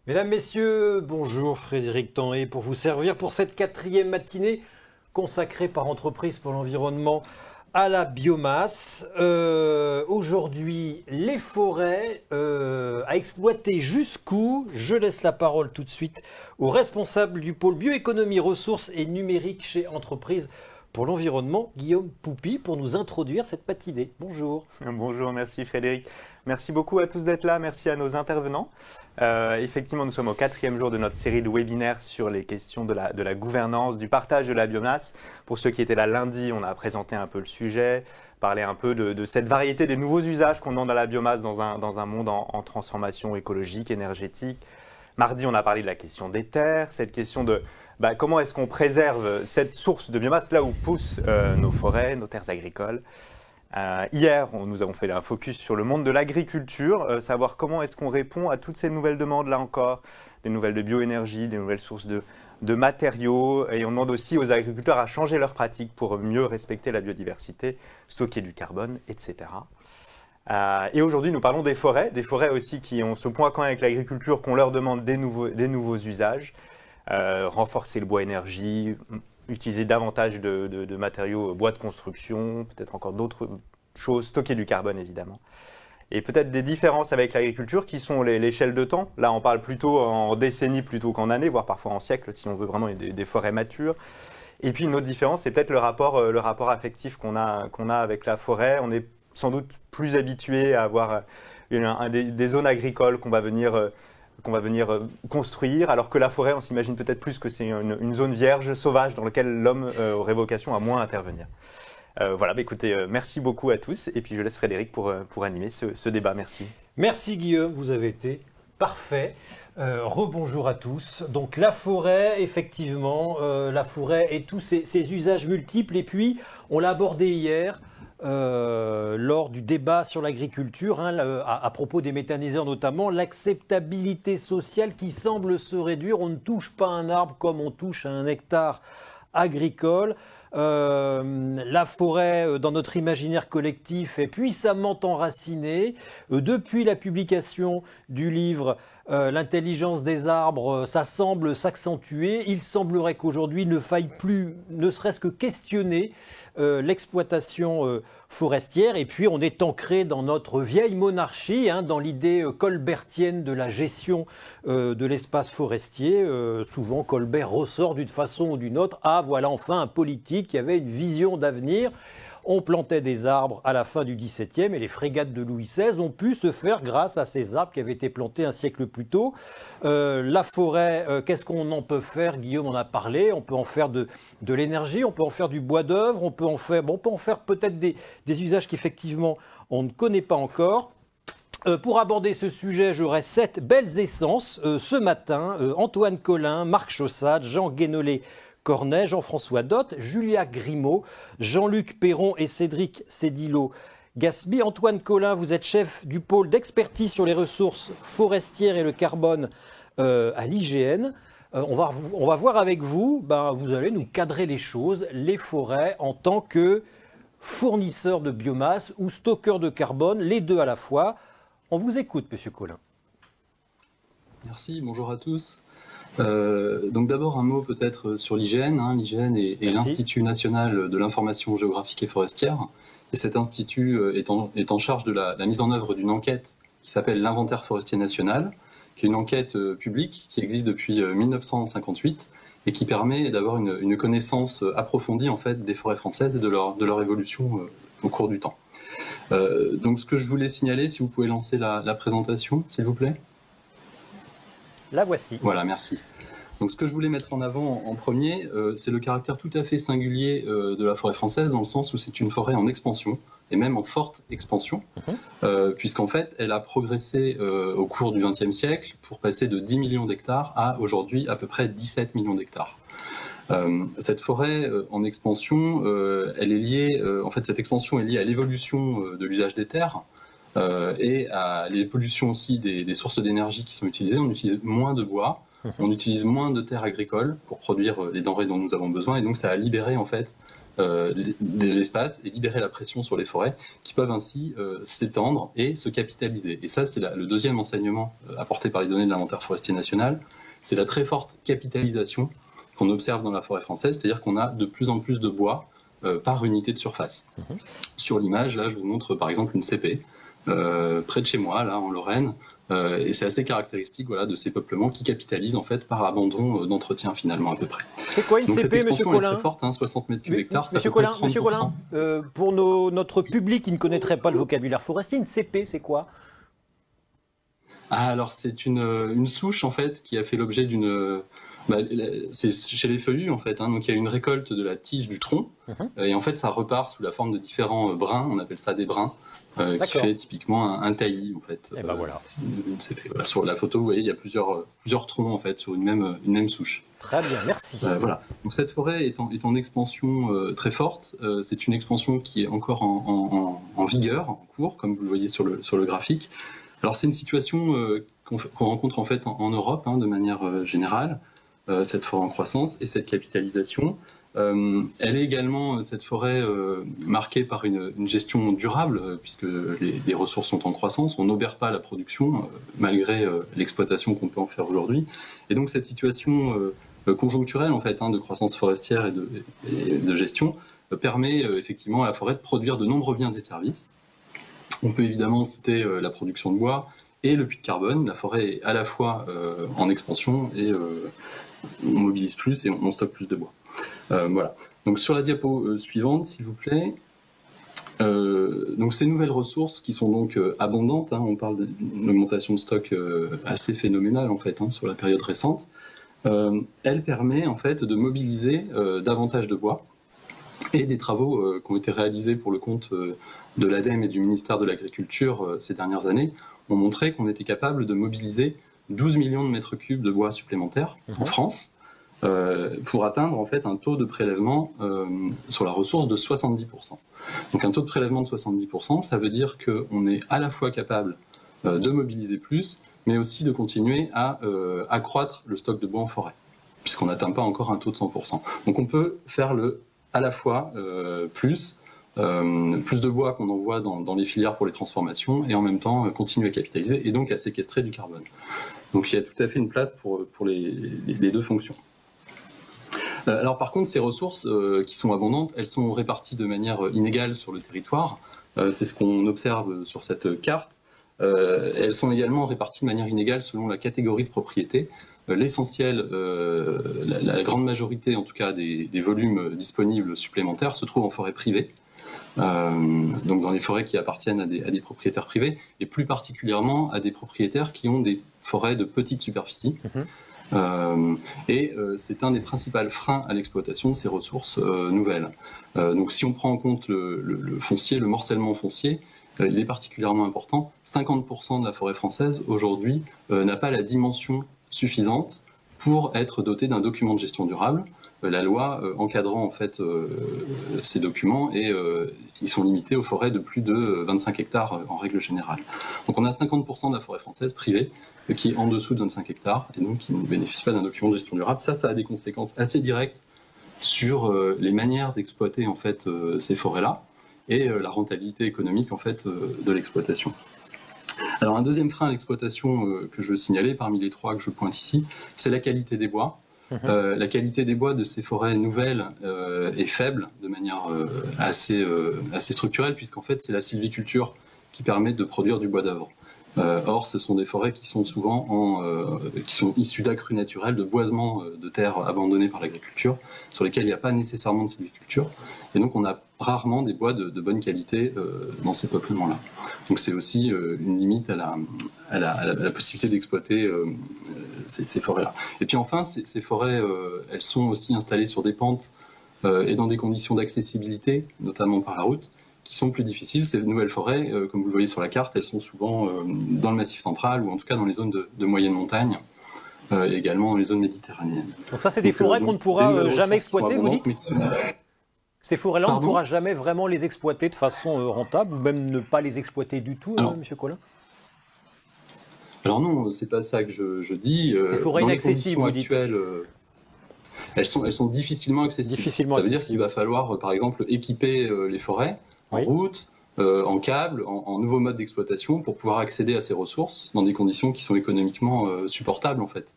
Mesdames, Messieurs, bonjour, Frédéric Tanhé pour vous servir pour cette quatrième matinée consacrée par Entreprises pour l'environnement à la biomasse. Aujourd'hui, les forêts à exploiter jusqu'où? Je laisse la parole tout de suite au responsable du pôle bioéconomie, ressources et numérique chez Entreprises pour l'environnement, Guillaume Poupy, pour nous introduire cette matinée. Bonjour. Bonjour, merci Frédéric. Merci beaucoup à tous d'être là, merci à nos intervenants. Effectivement, nous sommes au 4e jour de notre série de webinaires sur les questions de la gouvernance, du partage de la biomasse. Pour ceux qui étaient là lundi, on a présenté un peu le sujet, parlé un peu de cette variété des nouveaux usages qu'on demande à la biomasse dans un monde en transformation écologique, énergétique. Mardi, on a parlé de la question des terres, cette question de comment est-ce qu'on préserve cette source de biomasse là où poussent nos forêts, nos terres agricoles. Hier, nous avons fait un focus sur le monde de l'agriculture, savoir comment est-ce qu'on répond à toutes ces nouvelles demandes là encore, des nouvelles de bioénergie, des nouvelles sources de matériaux. Et on demande aussi aux agriculteurs à changer leurs pratiques pour mieux respecter la biodiversité, stocker du carbone, etc. Et aujourd'hui, nous parlons des forêts aussi qui ont ce point commun avec l'agriculture, qu'on leur demande des nouveaux usages. Renforcer le bois énergie, utiliser davantage de matériaux bois de construction, peut-être encore d'autres choses, stocker du carbone évidemment. Et peut-être des différences avec l'agriculture qui sont l'échelle de temps. Là, on parle plutôt en décennies plutôt qu'en années, voire parfois en siècles, si on veut vraiment des forêts matures. Et puis une autre différence, c'est peut-être le rapport affectif qu'on a avec la forêt. On est sans doute plus habitué à avoir des zones agricoles qu'on va venir construire, alors que la forêt, on s'imagine peut-être plus que c'est une zone vierge, sauvage, dans laquelle l'homme aurait vocation à moins intervenir. Voilà, écoutez, merci beaucoup à tous, et puis je laisse Frédéric pour animer ce débat. Merci. Merci Guillaume, vous avez été parfait. Rebonjour à tous. Donc la forêt, effectivement, la forêt et tous ses usages multiples, et puis on l'a abordé hier, lors du débat sur l'agriculture, à propos des méthaniseurs notamment, l'acceptabilité sociale qui semble se réduire. On ne touche pas un arbre comme on touche un hectare agricole. La forêt, dans notre imaginaire collectif, est puissamment enracinée. Depuis la publication du livre L'intelligence des arbres, ça semble s'accentuer. Il semblerait qu'aujourd'hui, il ne faille plus, ne serait-ce que questionner l'exploitation forestière. Et puis, on est ancré dans notre vieille monarchie, dans l'idée colbertienne de la gestion de l'espace forestier. Souvent, Colbert ressort d'une façon ou d'une autre. Ah, voilà enfin un politique qui avait une vision d'avenir. On plantait des arbres à la fin du XVIIe et les frégates de Louis XVI ont pu se faire grâce à ces arbres qui avaient été plantés un siècle plus tôt. La forêt, qu'est-ce qu'on en peut faire? Guillaume en a parlé. On peut en faire de l'énergie, on peut en faire du bois d'œuvre, on peut en faire peut-être des usages qu'effectivement on ne connaît pas encore. Pour aborder ce sujet, j'aurai 7 belles essences ce matin. Antoine Collin, Marc Chaussade, Jean Guénolé Cornet, Jean-François Dott, Julia Grimaud, Jean-Luc Perron et Cédric Sédillo-Gasby. Antoine Collin, vous êtes chef du pôle d'expertise sur les ressources forestières et le carbone à l'IGN. On va voir avec vous, vous allez nous cadrer les choses, les forêts en tant que fournisseurs de biomasse ou stockeurs de carbone, les deux à la fois. On vous écoute, Monsieur Collin. Merci, bonjour à tous. Donc d'abord un mot peut-être sur l'IGN. L'IGN est l'Institut national de l'information géographique et forestière. Et cet institut est en charge de la mise en œuvre d'une enquête qui s'appelle l'Inventaire forestier national, qui est une enquête publique qui existe depuis 1958 et qui permet d'avoir une connaissance approfondie en fait des forêts françaises et de leur évolution au cours du temps. Donc ce que je voulais signaler, si vous pouvez lancer la présentation, s'il vous plaît. La voici. Voilà, merci. Donc ce que je voulais mettre en avant en premier, c'est le caractère tout à fait singulier de la forêt française, dans le sens où c'est une forêt en expansion, et même en forte expansion, puisqu'en fait, elle a progressé au cours du XXe siècle pour passer de 10 millions d'hectares à aujourd'hui à peu près 17 millions d'hectares. Cette forêt en expansion, elle est liée, en fait, cette expansion est liée à l'évolution de l'usage des terres, et à l'évolution aussi des sources d'énergie qui sont utilisées. On utilise moins de bois, on utilise moins de terres agricoles pour produire les denrées dont nous avons besoin, et donc ça a libéré en fait de l'espace et libérer la pression sur les forêts qui peuvent ainsi s'étendre et se capitaliser. Et ça, c'est le deuxième enseignement apporté par les données de l'inventaire forestier national, c'est la très forte capitalisation qu'on observe dans la forêt française, c'est-à-dire qu'on a de plus en plus de bois par unité de surface. Sur l'image, là, je vous montre par exemple une CP, près de chez moi, là, en Lorraine, et c'est assez caractéristique de ces peuplements qui capitalisent en fait par abandon d'entretien finalement à peu près. C'est quoi une Donc, CP, Monsieur Collin? Très forte, 60 mètres cubes hectares, Monsieur Collin, pour notre public qui ne connaîtrait pas le vocabulaire forestier, une CP, c'est quoi? Alors c'est une souche en fait qui a fait l'objet d'une... c'est chez les feuillus en fait, donc il y a une récolte de la tige du tronc, et en fait ça repart sous la forme de différents brins, on appelle ça des brins, qui fait typiquement un taillis en fait. Et voilà. Sur la photo, vous voyez, il y a plusieurs troncs en fait sur une même souche. Très bien, merci. Voilà. Donc cette forêt est en expansion très forte. C'est une expansion qui est encore en vigueur, en cours, comme vous le voyez sur le graphique. Alors c'est une situation qu'on rencontre en fait en Europe de manière générale. Cette forêt en croissance et cette capitalisation. Elle est également, cette forêt, marquée par une gestion durable, puisque les ressources sont en croissance, on n'obère pas la production, malgré l'exploitation qu'on peut en faire aujourd'hui. Et donc cette situation conjoncturelle en fait, de croissance forestière et de gestion, permet effectivement à la forêt de produire de nombreux biens et services. On peut évidemment citer la production de bois et le puits de carbone. La forêt est à la fois en expansion et on mobilise plus et on stocke plus de bois. Voilà. Donc sur la diapo suivante, s'il vous plaît. Donc ces nouvelles ressources qui sont donc abondantes, on parle d'une augmentation de stock assez phénoménale en fait sur la période récente. Elle permet en fait de mobiliser davantage de bois. Et des travaux qui ont été réalisés pour le compte de l'ADEME et du ministère de l'Agriculture ces dernières années ont montré qu'on était capable de mobiliser 12 millions de mètres cubes de bois supplémentaires en France pour atteindre en fait un taux de prélèvement sur la ressource de 70%. Donc un taux de prélèvement de 70%, ça veut dire qu'on est à la fois capable de mobiliser plus, mais aussi de continuer à accroître le stock de bois en forêt, puisqu'on n'atteint pas encore un taux de 100%. Donc on peut faire à la fois plus de bois qu'on envoie dans les filières pour les transformations et en même temps continuer à capitaliser et donc à séquestrer du carbone. Donc il y a tout à fait une place pour les deux fonctions. Alors par contre, ces ressources qui sont abondantes, elles sont réparties de manière inégale sur le territoire. C'est ce qu'on observe sur cette carte. Elles sont également réparties de manière inégale selon la catégorie de propriété. L'essentiel, la grande majorité en tout cas des volumes disponibles supplémentaires se trouvent en forêt privée, donc dans les forêts qui appartiennent à des propriétaires privés, et plus particulièrement à des propriétaires qui ont des forêts de petite superficie. C'est un des principaux freins à l'exploitation de ces ressources nouvelles. Donc si on prend en compte le foncier, le morcellement foncier, il est particulièrement important. 50% de la forêt française aujourd'hui n'a pas la dimension suffisante pour être dotée d'un document de gestion durable. La loi encadrant en fait ces documents et ils sont limités aux forêts de plus de 25 hectares en règle générale. Donc on a 50% de la forêt française privée qui est en dessous de 25 hectares et donc qui ne bénéficie pas d'un document de gestion durable. Ça a des conséquences assez directes sur les manières d'exploiter en fait ces forêts-là et la rentabilité économique en fait de l'exploitation. Alors un deuxième frein à l'exploitation que je veux signaler parmi les trois que je pointe ici, c'est la qualité des bois. La qualité des bois de ces forêts nouvelles est faible de manière assez structurelle, puisqu'en fait c'est la sylviculture qui permet de produire du bois d'œuvre. Or, ce sont des forêts qui sont souvent qui sont issues d'accrues naturelles, de boisements de terres abandonnées par l'agriculture, sur lesquels il n'y a pas nécessairement de sylviculture. Et donc, on a rarement des bois de bonne qualité dans ces peuplements-là. Donc, c'est aussi une limite à la possibilité d'exploiter ces forêts-là. Et puis enfin, ces forêts, elles sont aussi installées sur des pentes et dans des conditions d'accessibilité, notamment par la route, qui sont plus difficiles. Ces nouvelles forêts, comme vous le voyez sur la carte, elles sont souvent dans le Massif central ou en tout cas dans les zones de moyenne montagne, et également dans les zones méditerranéennes. Donc ça, c'est des forêts qu'on ne pourra jamais exploiter, vous dites ? Ces forêts-là, on ne pourra jamais vraiment les exploiter de façon rentable, ou même ne pas les exploiter du tout, Monsieur Collin ? Alors non, c'est pas ça que je dis. Ces forêts inaccessibles, vous dites. Elles sont difficilement accessibles. Ça veut dire qu'il va falloir, par exemple, équiper les forêts en route, en câble, en nouveaux modes d'exploitation pour pouvoir accéder à ces ressources dans des conditions qui sont économiquement supportables, en fait,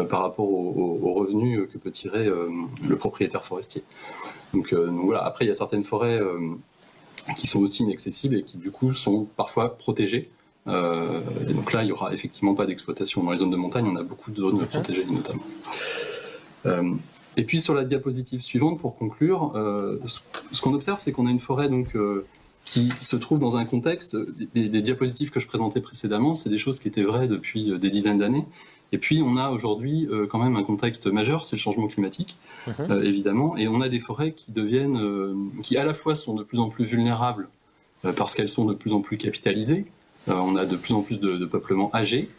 par rapport aux revenus que peut tirer le propriétaire forestier. Donc voilà. Après, il y a certaines forêts qui sont aussi inaccessibles et qui, du coup, sont parfois protégées. Et donc là, il n'y aura effectivement pas d'exploitation. Dans les zones de montagne, on a beaucoup de zones protégées, notamment. Et puis sur la diapositive suivante, pour conclure, ce qu'on observe, c'est qu'on a une forêt donc, qui se trouve dans un contexte, les diapositives que je présentais précédemment, c'est des choses qui étaient vraies depuis des dizaines d'années. Et puis on a aujourd'hui quand même un contexte majeur, c'est le changement climatique, évidemment, et on a des forêts qui à la fois sont de plus en plus vulnérables parce qu'elles sont de plus en plus capitalisées, on a de plus en plus de peuplements âgés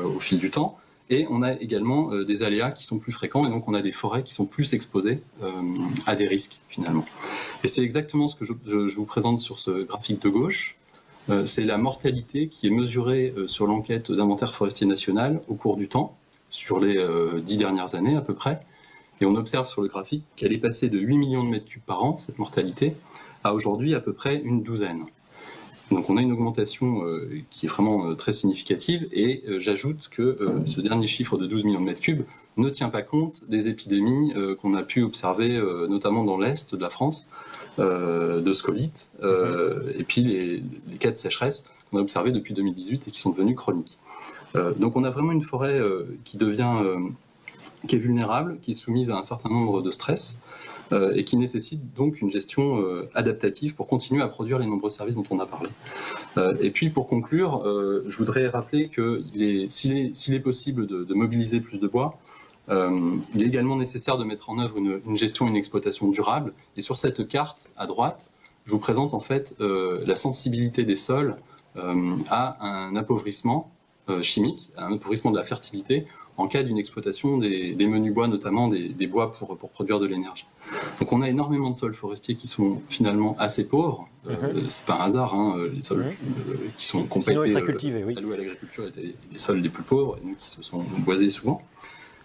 au fil du temps, et on a également des aléas qui sont plus fréquents, et donc on a des forêts qui sont plus exposées à des risques, finalement. Et c'est exactement ce que je vous présente sur ce graphique de gauche. C'est la mortalité qui est mesurée sur l'enquête d'inventaire forestier national au cours du temps, sur les 10 dernières années à peu près. Et on observe sur le graphique qu'elle est passée de 8 millions de mètres cubes par an, cette mortalité, à aujourd'hui à peu près une douzaine. Donc on a une augmentation qui est vraiment très significative, et j'ajoute que ce dernier chiffre de 12 millions de mètres cubes ne tient pas compte des épidémies qu'on a pu observer notamment dans l'est de la France, de scolytes, et puis les cas de sécheresse qu'on a observés depuis 2018 et qui sont devenus chroniques. Donc on a vraiment une forêt qui est vulnérable, qui est soumise à un certain nombre de stress, et qui nécessite donc une gestion adaptative pour continuer à produire les nombreux services dont on a parlé. Et puis pour conclure, je voudrais rappeler que s'il est possible de mobiliser plus de bois, il est également nécessaire de mettre en œuvre une gestion et une exploitation durable. Et sur cette carte à droite, je vous présente en fait la sensibilité des sols à un appauvrissement chimique, à un appauvrissement de la fertilité en cas d'une exploitation des menus bois, notamment des bois pour produire de l'énergie. Donc on a énormément de sols forestiers qui sont finalement assez pauvres. C'est pas un hasard, les sols qui sont complètement alloués à l'agriculture étaient les sols les plus pauvres, et donc qui se sont boisés souvent.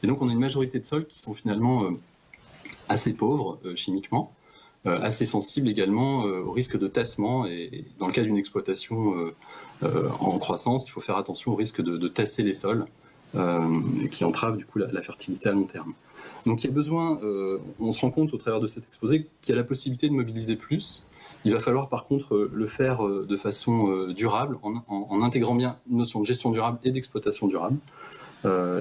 Et donc on a une majorité de sols qui sont finalement assez pauvres chimiquement, assez sensibles également au risque de tassement, et dans le cas d'une exploitation en croissance, il faut faire attention au risque de tasser les sols, qui entrave du coup la fertilité à long terme. Donc il y a besoin, on se rend compte au travers de cet exposé qu'il y a la possibilité de mobiliser plus. Il va falloir par contre le faire de façon durable, en intégrant bien une notion de gestion durable et d'exploitation durable.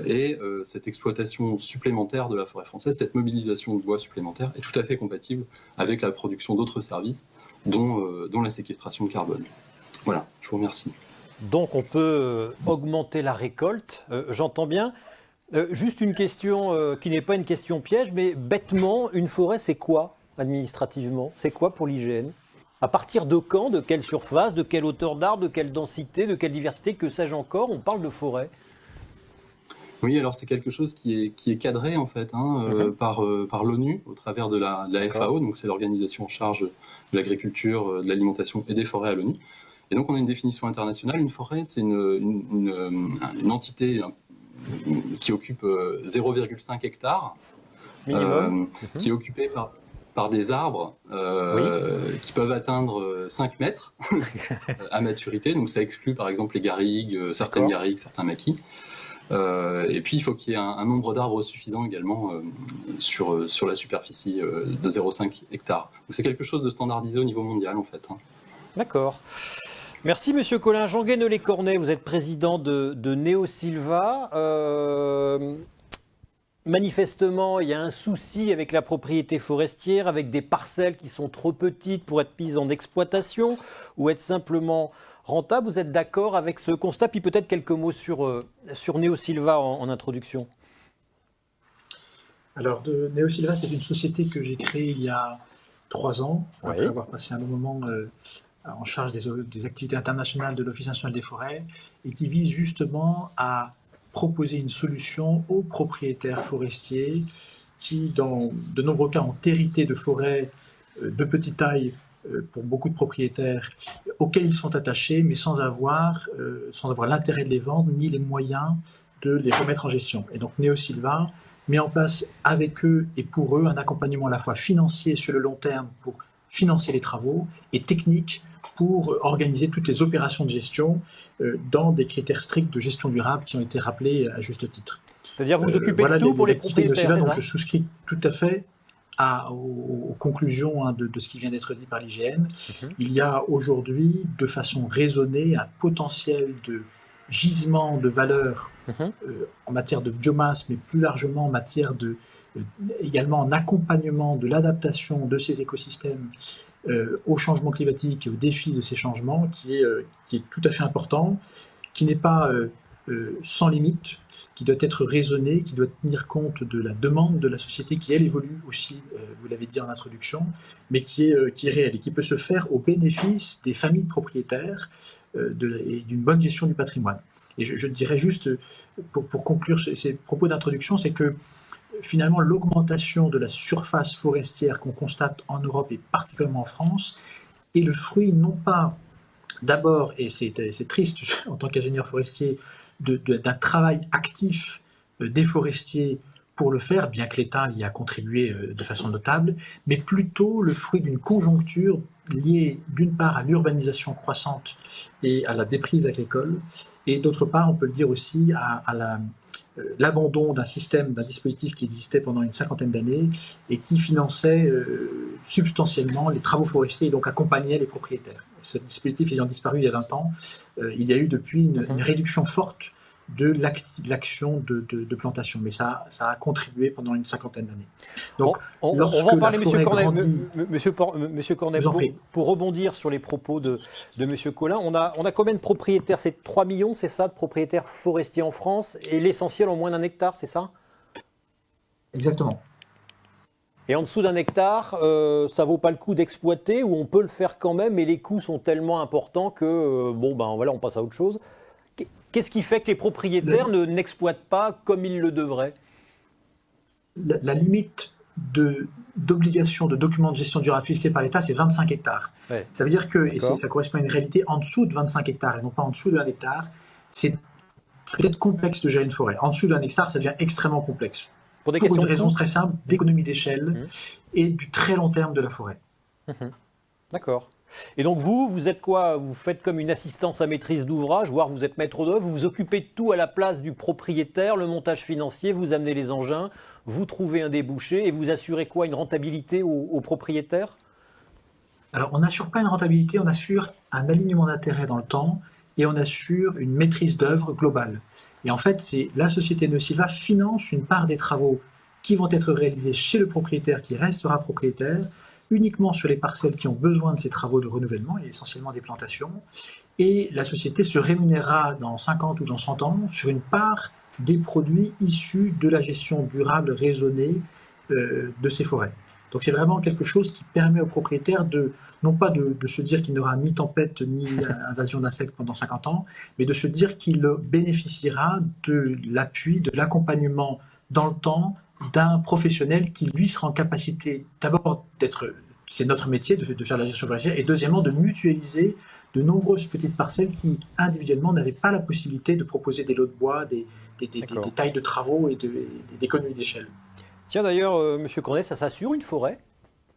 Et cette exploitation supplémentaire de la forêt française, cette mobilisation de bois supplémentaire est tout à fait compatible avec la production d'autres services, dont la séquestration de carbone. Voilà, je vous remercie. Donc on peut augmenter la récolte, j'entends bien. Juste une question qui n'est pas une question piège, mais bêtement, une forêt c'est quoi administrativement? C'est quoi pour l'IGN? À partir de quand, de quelle surface, de quelle hauteur d'arbre, de quelle densité, de quelle diversité, que sais-je encore, on parle de forêt? Oui, alors c'est quelque chose qui est cadré en fait par l'ONU au travers de la FAO, donc c'est l'organisation en charge de l'agriculture, de l'alimentation et des forêts à l'ONU. Et donc on a une définition internationale. Une forêt, c'est une entité qui occupe 0,5 hectares, qui est occupée par des arbres qui peuvent atteindre 5 mètres à maturité. Donc ça exclut par exemple les garrigues, certaines garrigues, certains maquis. Et puis il faut qu'il y ait un nombre d'arbres suffisant également sur la superficie de 0,5 hectares. Donc c'est quelque chose de standardisé au niveau mondial en fait. D'accord. Merci Monsieur Colin. Jean Guénolé-Cornet, vous êtes président de Neosilva. Manifestement, il y a un souci avec la propriété forestière, avec des parcelles qui sont trop petites pour être mises en exploitation ou être simplement rentables. Vous êtes d'accord avec ce constat? Puis peut-être quelques mots sur Neosilva en introduction. Alors, Neosilva, c'est une société que j'ai créée il y a 3 ans, après avoir passé un long moment en charge des activités internationales de l'Office national des forêts, et qui vise justement à proposer une solution aux propriétaires forestiers qui, dans de nombreux cas, ont hérité de forêts de petite taille pour beaucoup de propriétaires auxquels ils sont attachés, mais sans avoir l'intérêt de les vendre ni les moyens de les remettre en gestion. Et donc Néo-Silva met en place avec eux et pour eux un accompagnement à la fois financier sur le long terme pour financer les travaux et technique pour organiser toutes les opérations de gestion dans des critères stricts de gestion durable qui ont été rappelés à juste titre. C'est-à-dire vous vous occupez de tout pour les propriétaires, donc je souscris tout à fait aux conclusions de ce qui vient d'être dit par l'IGN. Il y a aujourd'hui, de façon raisonnée, un potentiel de gisement de valeur en matière de biomasse, mais plus largement en matière également en accompagnement de l'adaptation de ces écosystèmes au changement climatique et aux défis de ces changements, qui est tout à fait important, qui n'est pas sans limite, qui doit être raisonné, qui doit tenir compte de la demande de la société qui, elle, évolue aussi, vous l'avez dit en introduction, mais qui est réelle et qui peut se faire au bénéfice des familles propriétaires et d'une bonne gestion du patrimoine. Et je dirais juste, pour conclure ces propos d'introduction, c'est que finalement, l'augmentation de la surface forestière qu'on constate en Europe et particulièrement en France est le fruit non pas d'abord, et c'est triste en tant qu'ingénieur forestier, d'un travail actif des forestiers pour le faire, bien que l'État y a contribué de façon notable, mais plutôt le fruit d'une conjoncture liée d'une part à l'urbanisation croissante et à la déprise agricole, et d'autre part, on peut le dire aussi, à l'abandon d'un dispositif qui existait pendant une cinquantaine d'années et qui finançait substantiellement les travaux forestiers et donc accompagnait les propriétaires. Ce dispositif ayant disparu il y a 20 ans, il y a eu depuis une réduction forte de l'action de plantation, mais ça a contribué pendant une cinquantaine d'années. Donc, on va en parler, Monsieur Cornet, pour rebondir sur les propos de Monsieur Collin. On a combien de propriétaires? C'est 3 millions, c'est ça, de propriétaires forestiers en France, et l'essentiel en moins d'1 hectare, c'est ça? Exactement. Et en dessous d'1 hectare, ça vaut pas le coup d'exploiter, ou on peut le faire quand même, mais les coûts sont tellement importants que, on passe à autre chose. Qu'est-ce qui fait que les propriétaires n'exploitent pas comme ils le devraient? La limite d'obligation de documents de gestion durable fixée par l'État, c'est 25 hectares. Ouais. Ça veut dire que, et ça correspond à une réalité, en dessous de 25 hectares et non pas en dessous de 1 hectare, c'est peut-être complexe de gérer une forêt. En dessous de 1 hectare, ça devient extrêmement complexe. Pour une raison très simple, d'économie d'échelle et du très long terme de la forêt. D'accord. Et donc vous êtes quoi? Vous faites comme une assistance à maîtrise d'ouvrage, voire vous êtes maître d'œuvre, vous vous occupez de tout à la place du propriétaire, le montage financier, vous amenez les engins, vous trouvez un débouché et vous assurez quoi? Une rentabilité aux propriétaires? Alors on n'assure pas une rentabilité, on assure un alignement d'intérêts dans le temps et on assure une maîtrise d'œuvre globale. Et en fait, la société Néo-Silva finance une part des travaux qui vont être réalisés chez le propriétaire qui restera propriétaire, uniquement sur les parcelles qui ont besoin de ces travaux de renouvellement et essentiellement des plantations. Et la société se rémunérera dans 50 ou dans 100 ans sur une part des produits issus de la gestion durable raisonnée de ces forêts. Donc c'est vraiment quelque chose qui permet aux propriétaires non pas de se dire qu'il n'y aura ni tempête ni invasion d'insectes pendant 50 ans, mais de se dire qu'il bénéficiera de l'appui, de l'accompagnement dans le temps d'un professionnel qui, lui, sera en capacité d'abord c'est notre métier de faire de la gestion forestière, et deuxièmement de mutualiser de nombreuses petites parcelles qui, individuellement, n'avaient pas la possibilité de proposer des lots de bois, des tailles de travaux et d'économies d'échelle. Tiens, d'ailleurs, Monsieur Cornet, ça s'assure une forêt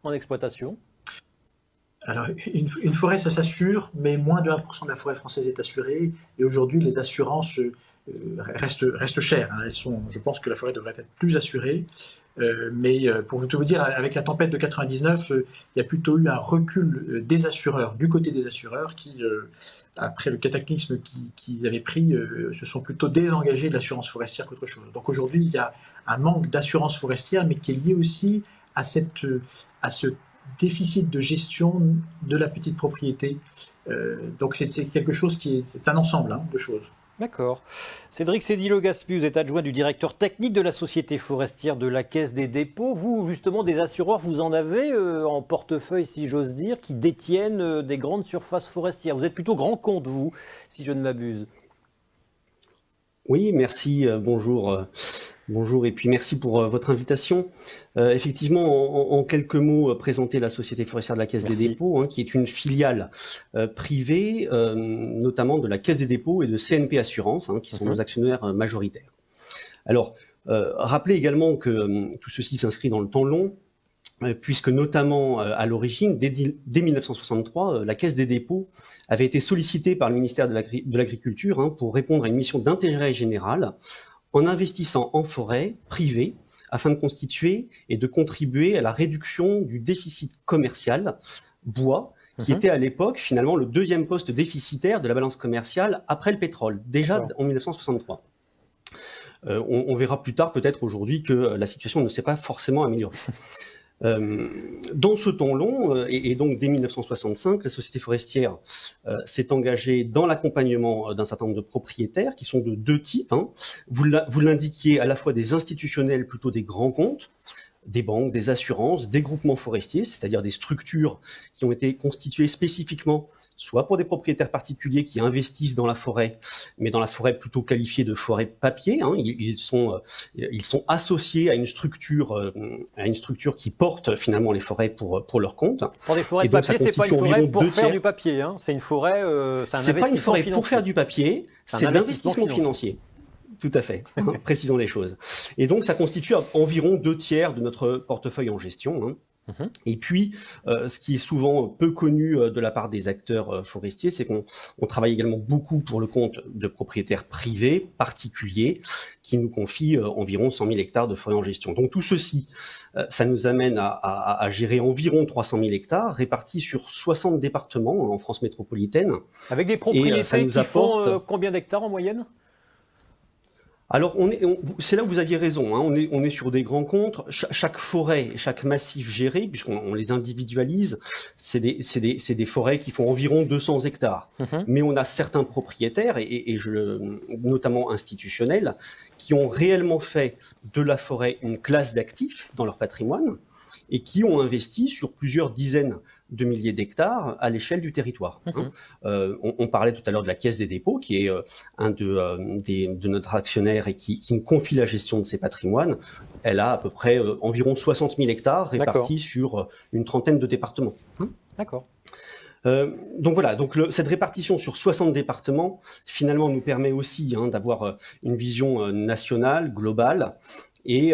en exploitation? Alors, une forêt, ça s'assure, mais moins de 1% de la forêt française est assurée, et aujourd'hui, les assurances restent chères. Je pense que la forêt devrait être plus assurée. Mais pour tout vous dire, avec la tempête de 99, il y a plutôt eu un recul des assureurs, du côté des assureurs, qui, après le cataclysme qu'ils avaient pris, se sont plutôt désengagés de l'assurance forestière qu'autre chose. Donc aujourd'hui, il y a un manque d'assurance forestière, mais qui est lié aussi à ce déficit de gestion de la petite propriété. Donc c'est quelque chose c'est un ensemble de choses. D'accord. Cédric Sédillo-Gaspi, vous êtes adjoint du directeur technique de la Société forestière de la Caisse des dépôts. Vous, justement, des assureurs, vous en avez en portefeuille, si j'ose dire, qui détiennent des grandes surfaces forestières. Vous êtes plutôt grand compte, vous, si je ne m'abuse. Oui, merci. Bonjour. Bonjour et puis merci pour votre invitation. Effectivement, en quelques mots, présenter la Société forestière de la Caisse des dépôts, qui est une filiale privée, notamment de la Caisse des dépôts et de CNP Assurance, qui sont nos actionnaires majoritaires. Alors, rappelez également que tout ceci s'inscrit dans le temps long, puisque notamment à l'origine, dès 1963, la Caisse des dépôts avait été sollicitée par le ministère de l'Agriculture pour répondre à une mission d'intérêt général en investissant en forêt privée afin de constituer et de contribuer à la réduction du déficit commercial bois, qui était à l'époque finalement le deuxième poste déficitaire de la balance commerciale après le pétrole, déjà en 1963. On verra plus tard peut-être aujourd'hui que la situation ne s'est pas forcément améliorée. Dans ce temps long, et donc dès 1965, la Société forestière s'est engagée dans l'accompagnement d'un certain nombre de propriétaires qui sont de deux types. Vous l'indiquiez, à la fois des institutionnels, plutôt des grands comptes, des banques, des assurances, des groupements forestiers, c'est-à-dire des structures qui ont été constituées spécifiquement soit pour des propriétaires particuliers qui investissent dans la forêt, mais dans la forêt plutôt qualifiée de forêt papier. Ils sont associés à une structure qui porte finalement les forêts pour leur compte. Pour des forêts de papier, c'est pas une forêt pour faire du papier. C'est une forêt, c'est un investissement financier. C'est pas une forêt pour faire du papier, c'est de l'investissement financier. Tout à fait, précisons les choses. Et donc, ça constitue environ 2/3 de notre portefeuille en gestion. Et puis, ce qui est souvent peu connu de la part des acteurs forestiers, c'est qu'on travaille également beaucoup pour le compte de propriétaires privés, particuliers, qui nous confient environ 100 000 hectares de forêt en gestion. Donc tout ceci, ça nous amène à gérer environ 300 000 hectares répartis sur 60 départements en France métropolitaine. Avec des propriétés qui font combien d'hectares en moyenne ? Alors, c'est là où vous aviez raison. On est sur des grands comptes. Chaque forêt, chaque massif géré, puisqu'on les individualise, c'est des forêts qui font environ 200 hectares. Mais on a certains propriétaires, notamment institutionnels, qui ont réellement fait de la forêt une classe d'actifs dans leur patrimoine et qui ont investi sur plusieurs dizaines de milliers d'hectares à l'échelle du territoire. On parlait tout à l'heure de la Caisse des dépôts, qui est un de notre actionnaire et qui nous confie la gestion de ses patrimoines. Elle a à peu près environ 60 000 hectares répartis sur une trentaine de départements. D'accord. Donc voilà, cette répartition sur 60 départements, finalement, nous permet aussi d'avoir une vision nationale, globale, et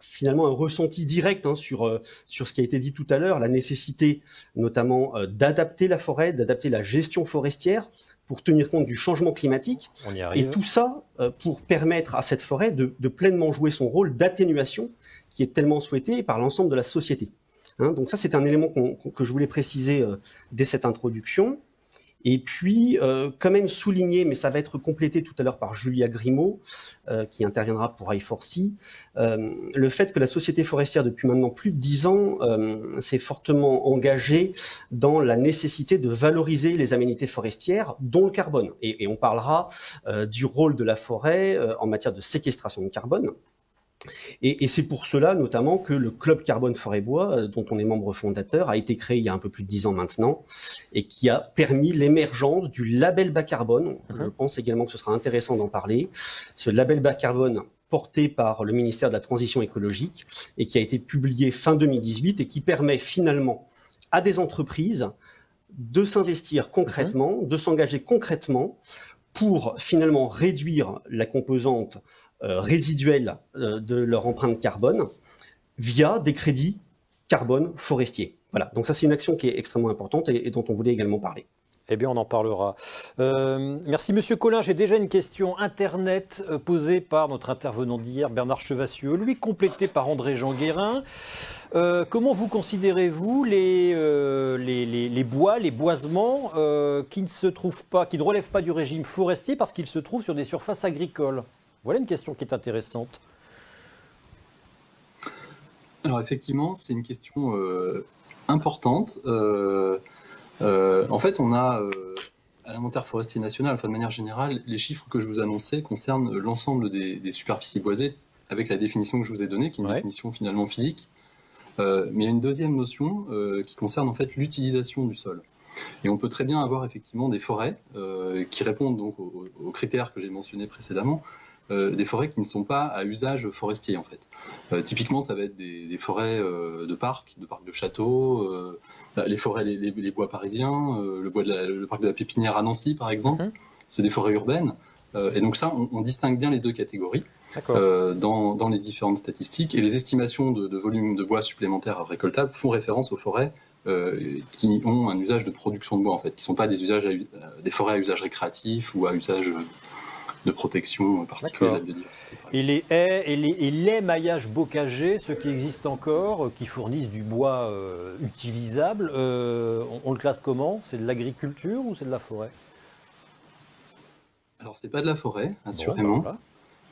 finalement un ressenti direct sur ce qui a été dit tout à l'heure, la nécessité notamment d'adapter la forêt, d'adapter la gestion forestière pour tenir compte du changement climatique. On y arrive. Et tout ça pour permettre à cette forêt de pleinement jouer son rôle d'atténuation qui est tellement souhaité par l'ensemble de la société. Donc ça, c'est un élément que je voulais préciser dès cette introduction. Et puis, quand même souligner, mais ça va être complété tout à l'heure par Julia Grimaud, qui interviendra pour I4C, le fait que la Société forestière, depuis maintenant plus de 10 ans, s'est fortement engagée dans la nécessité de valoriser les aménités forestières, dont le carbone. Et on parlera du rôle de la forêt en matière de séquestration de carbone. Et c'est pour cela notamment que le Club Carbone Forêt-Bois, dont on est membre fondateur, a été créé il y a un peu plus de 10 ans maintenant et qui a permis l'émergence du label bas carbone. Je pense également que ce sera intéressant d'en parler. Ce label bas carbone porté par le ministère de la Transition écologique et qui a été publié fin 2018 et qui permet finalement à des entreprises de s'investir concrètement, de s'engager concrètement pour finalement réduire la composante résiduelle de leur empreinte carbone via des crédits carbone forestiers. Voilà, donc ça c'est une action qui est extrêmement importante et dont on voulait également parler. Eh bien, on en parlera. Merci, Monsieur Collin. J'ai déjà une question Internet posée par notre intervenant d'hier, Bernard Chevassieux, lui complétée par André-Jean Guérin. Comment vous considérez-vous les bois, les boisements qui ne relèvent pas du régime forestier parce qu'ils se trouvent sur des surfaces agricoles ? Voilà une question qui est intéressante. Alors effectivement, c'est une question importante. En fait, on a à l'inventaire forestier national, enfin de manière générale, les chiffres que je vous annonçais concernent l'ensemble des superficies boisées avec la définition que je vous ai donnée, qui est une définition finalement physique. Mais il y a une deuxième notion qui concerne en fait l'utilisation du sol. Et on peut très bien avoir effectivement des forêts qui répondent donc aux critères que j'ai mentionnés précédemment, des forêts qui ne sont pas à usage forestier en fait. Typiquement, ça va être des forêts de parcs de châteaux, les forêts, les bois parisiens, le parc de la Pépinière à Nancy par exemple. C'est des forêts urbaines. Et donc ça, on distingue bien les deux catégories dans les différentes statistiques. Et les estimations de volume de bois supplémentaires récoltables font référence aux forêts qui ont un usage de production de bois, en fait, qui ne sont pas des forêts à usage récréatif ou à usage de protection particulier de la biodiversité. Et les haies et les maillages bocagers, ceux qui existent encore, qui fournissent du bois utilisable, on le classe comment? C'est de l'agriculture ou c'est de la forêt? Alors, c'est pas de la forêt, assurément. Bon,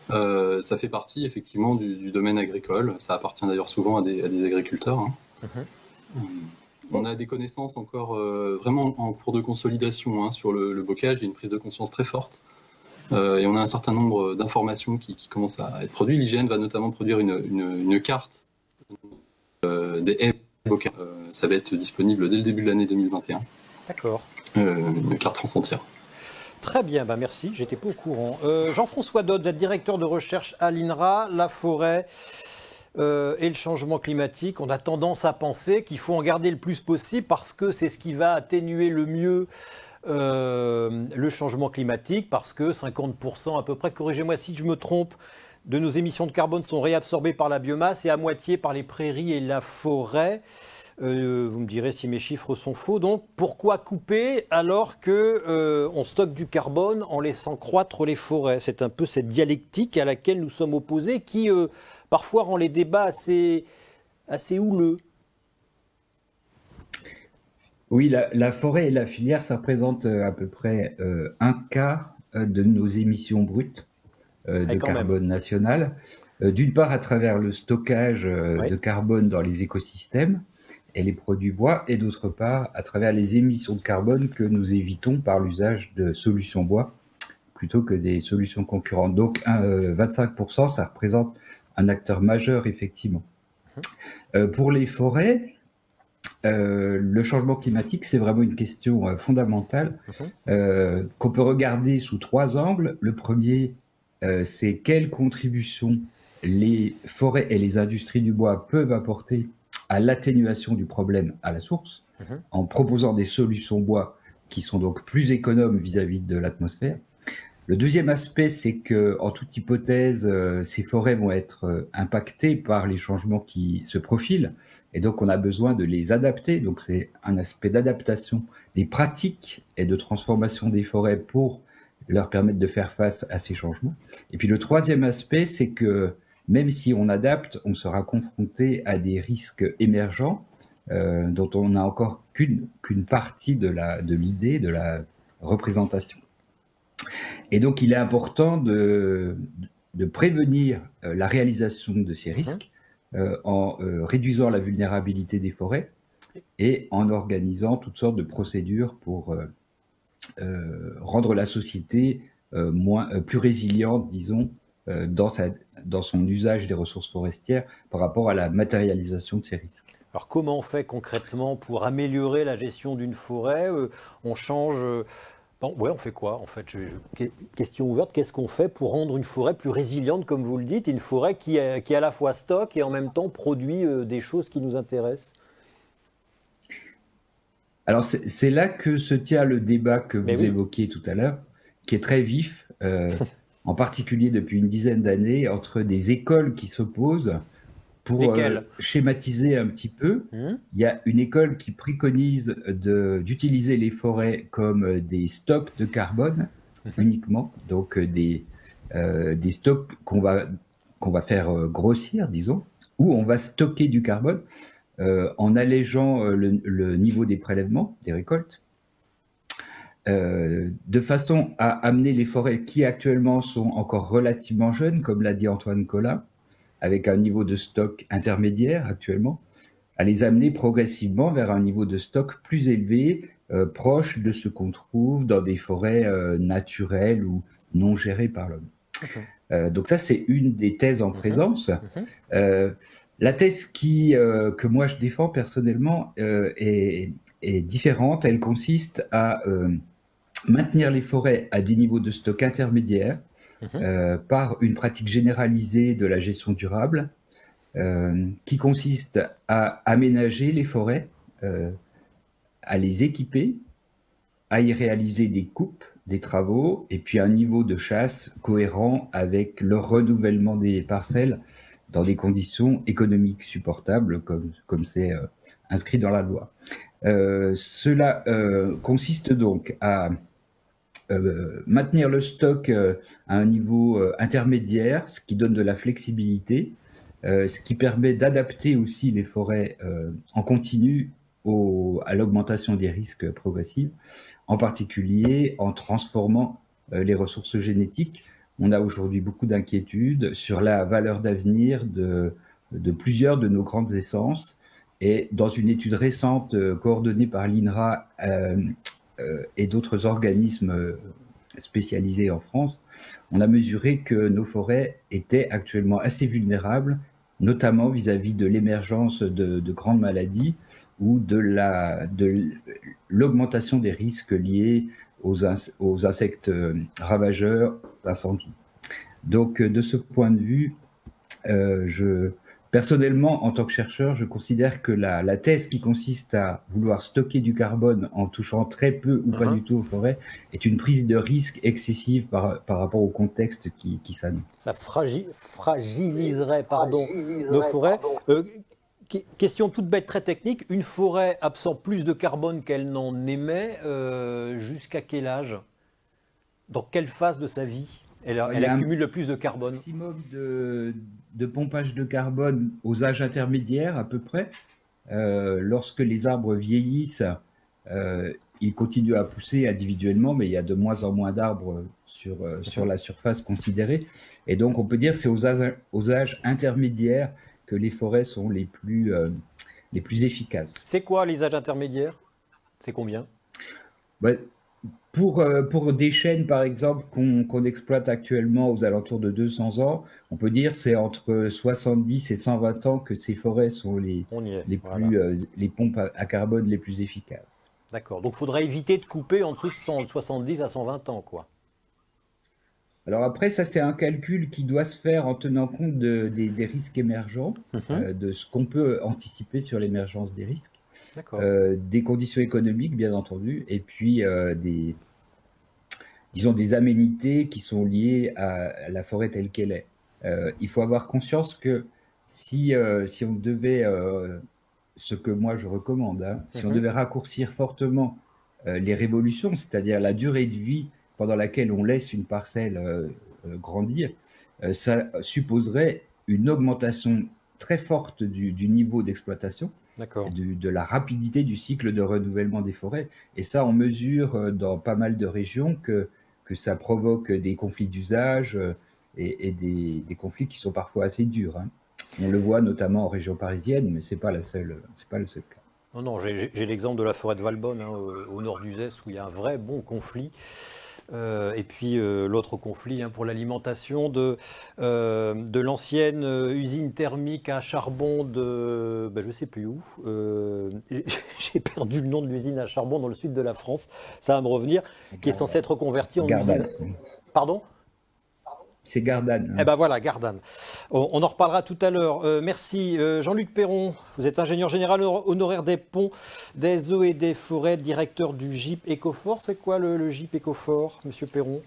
voilà. Ça fait partie effectivement du domaine agricole. Ça appartient d'ailleurs souvent à des agriculteurs. Hein. On a des connaissances encore vraiment en cours de consolidation sur le bocage. Il y a une prise de conscience très forte. Et on a un certain nombre d'informations qui commencent à être produites. L'IGN va notamment produire une carte des haies bocages. Ça va être disponible dès le début de l'année 2021. D'accord. Une carte France entière. Très bien, merci, j'étais pas au courant. Jean-François Dodd, vous êtes directeur de recherche à l'INRA, la forêt et le changement climatique. On a tendance à penser qu'il faut en garder le plus possible parce que c'est ce qui va atténuer le mieux le changement climatique, parce que 50% à peu près, corrigez-moi si je me trompe, de nos émissions de carbone sont réabsorbées par la biomasse et à moitié par les prairies et la forêt. Vous me direz si mes chiffres sont faux. Donc, pourquoi couper alors qu'on stocke du carbone en laissant croître les forêts? C'est un peu cette dialectique à laquelle nous sommes opposés qui, parfois, rend les débats assez houleux. Oui, la forêt et la filière, ça représente à peu près un quart de nos émissions brutes de carbone national. D'une part, à travers le stockage de carbone dans les écosystèmes et les produits bois, et d'autre part, à travers les émissions de carbone que nous évitons par l'usage de solutions bois plutôt que des solutions concurrentes. Donc, 25%, ça représente un acteur majeur, effectivement. Pour les forêts, le changement climatique, c'est vraiment une question fondamentale qu'on peut regarder sous 3 angles. Le premier, c'est quelle contribution les forêts et les industries du bois peuvent apporter à l'atténuation du problème à la source, en proposant des solutions bois qui sont donc plus économes vis-à-vis de l'atmosphère. Le deuxième aspect, c'est que, en toute hypothèse, ces forêts vont être impactées par les changements qui se profilent, et donc on a besoin de les adapter. Donc c'est un aspect d'adaptation des pratiques et de transformation des forêts pour leur permettre de faire face à ces changements. Et puis le troisième aspect, c'est que même si on adapte, on sera confronté à des risques émergents dont on n'a encore qu'une partie de l'idée, de la représentation. Et donc, il est important de prévenir la réalisation de ces risques en réduisant la vulnérabilité des forêts et en organisant toutes sortes de procédures pour rendre la société plus résiliente, disons, dans son usage des ressources forestières par rapport à la matérialisation de ces risques. Alors comment on fait concrètement pour améliorer la gestion d'une forêt? On change... on fait quoi en fait? Question ouverte, qu'est-ce qu'on fait pour rendre une forêt plus résiliente, comme vous le dites, une forêt qui à la fois stocke et en même temps produit des choses qui nous intéressent? Alors c'est là que se tient le débat que vous évoquiez tout à l'heure, qui est très vif, en particulier depuis une dizaine d'années, entre des écoles qui s'opposent. Pour schématiser un petit peu, il y a une école qui préconise d'utiliser les forêts comme des stocks de carbone uniquement, donc des stocks qu'on va faire grossir, disons, où on va stocker du carbone en allégeant le niveau des prélèvements, des récoltes, de façon à amener les forêts qui actuellement sont encore relativement jeunes, comme l'a dit Antoine Collin, avec un niveau de stock intermédiaire actuellement, à les amener progressivement vers un niveau de stock plus élevé, proche de ce qu'on trouve dans des forêts naturelles ou non gérées par l'homme. Donc ça, c'est une des thèses en présence. La thèse que moi je défends personnellement est différente. Elle consiste à maintenir les forêts à des niveaux de stock intermédiaires, par une pratique généralisée de la gestion durable qui consiste à aménager les forêts, à les équiper, à y réaliser des coupes, des travaux, et puis un niveau de chasse cohérent avec le renouvellement des parcelles dans des conditions économiques supportables, comme c'est inscrit dans la loi. Cela consiste donc à maintenir le stock à un niveau intermédiaire, ce qui donne de la flexibilité, ce qui permet d'adapter aussi les forêts en continu à l'augmentation des risques progressifs, en particulier en transformant les ressources génétiques. On a aujourd'hui beaucoup d'inquiétudes sur la valeur d'avenir de plusieurs de nos grandes essences. Et dans une étude récente coordonnée par l'INRA et d'autres organismes spécialisés en France, on a mesuré que nos forêts étaient actuellement assez vulnérables, notamment vis-à-vis de l'émergence de grandes maladies ou de l'augmentation des risques liés aux insectes ravageurs d'incendie. Donc, de ce point de vue, personnellement, en tant que chercheur, je considère que la thèse qui consiste à vouloir stocker du carbone en touchant très peu ou pas du tout aux forêts est une prise de risque excessive par rapport au contexte qui s'annonce. Ça fragiliserait nos forêts. Question toute bête, très technique. Une forêt absorbe plus de carbone qu'elle n'en émet jusqu'à quel âge? Dans quelle phase de sa vie elle accumule le plus de carbone? Maximum de pompage de carbone aux âges intermédiaires à peu près. Lorsque les arbres vieillissent, ils continuent à pousser individuellement, mais il y a de moins en moins d'arbres sur la surface considérée. Et donc on peut dire que c'est aux âges intermédiaires que les forêts sont les plus efficaces. C'est quoi les âges intermédiaires? C'est combien? Pour des chênes, par exemple, qu'on exploite actuellement aux alentours de 200 ans, on peut dire que c'est entre 70 et 120 ans que ces forêts sont les pompes à carbone les plus efficaces. D'accord. Donc, il faudrait éviter de couper en dessous de 70 à 120 ans, quoi. Alors après, ça, c'est un calcul qui doit se faire en tenant compte des risques émergents, de ce qu'on peut anticiper sur l'émergence des risques. Des conditions économiques, bien entendu, et puis des aménités qui sont liées à la forêt telle qu'elle est. Il faut avoir conscience que si on devait, ce que moi je recommande, si on devait raccourcir fortement les révolutions, c'est-à-dire la durée de vie pendant laquelle on laisse une parcelle grandir, ça supposerait une augmentation très forte du niveau d'exploitation, de la rapidité du cycle de renouvellement des forêts. Et ça, on mesure dans pas mal de régions que ça provoque des conflits d'usage et des conflits qui sont parfois assez durs. On le voit notamment en région parisienne, mais c'est pas le seul cas. Non, j'ai l'exemple de la forêt de Valbonne, au nord d'Uzès, où il y a un vrai bon conflit. Et puis l'autre conflit pour l'alimentation de l'ancienne usine thermique à charbon de je ne sais plus où. J'ai perdu le nom de l'usine à charbon dans le sud de la France. Ça va me revenir, qui est censée être reconvertie en usine. Pardon ? C'est Gardanne. Eh ben voilà, Gardanne. On en reparlera tout à l'heure. Merci. Jean-Luc Perron, vous êtes ingénieur général honoraire des ponts, des eaux et des forêts, directeur du GIP Ecofort. C'est quoi le GIP Ecofort, monsieur Perron?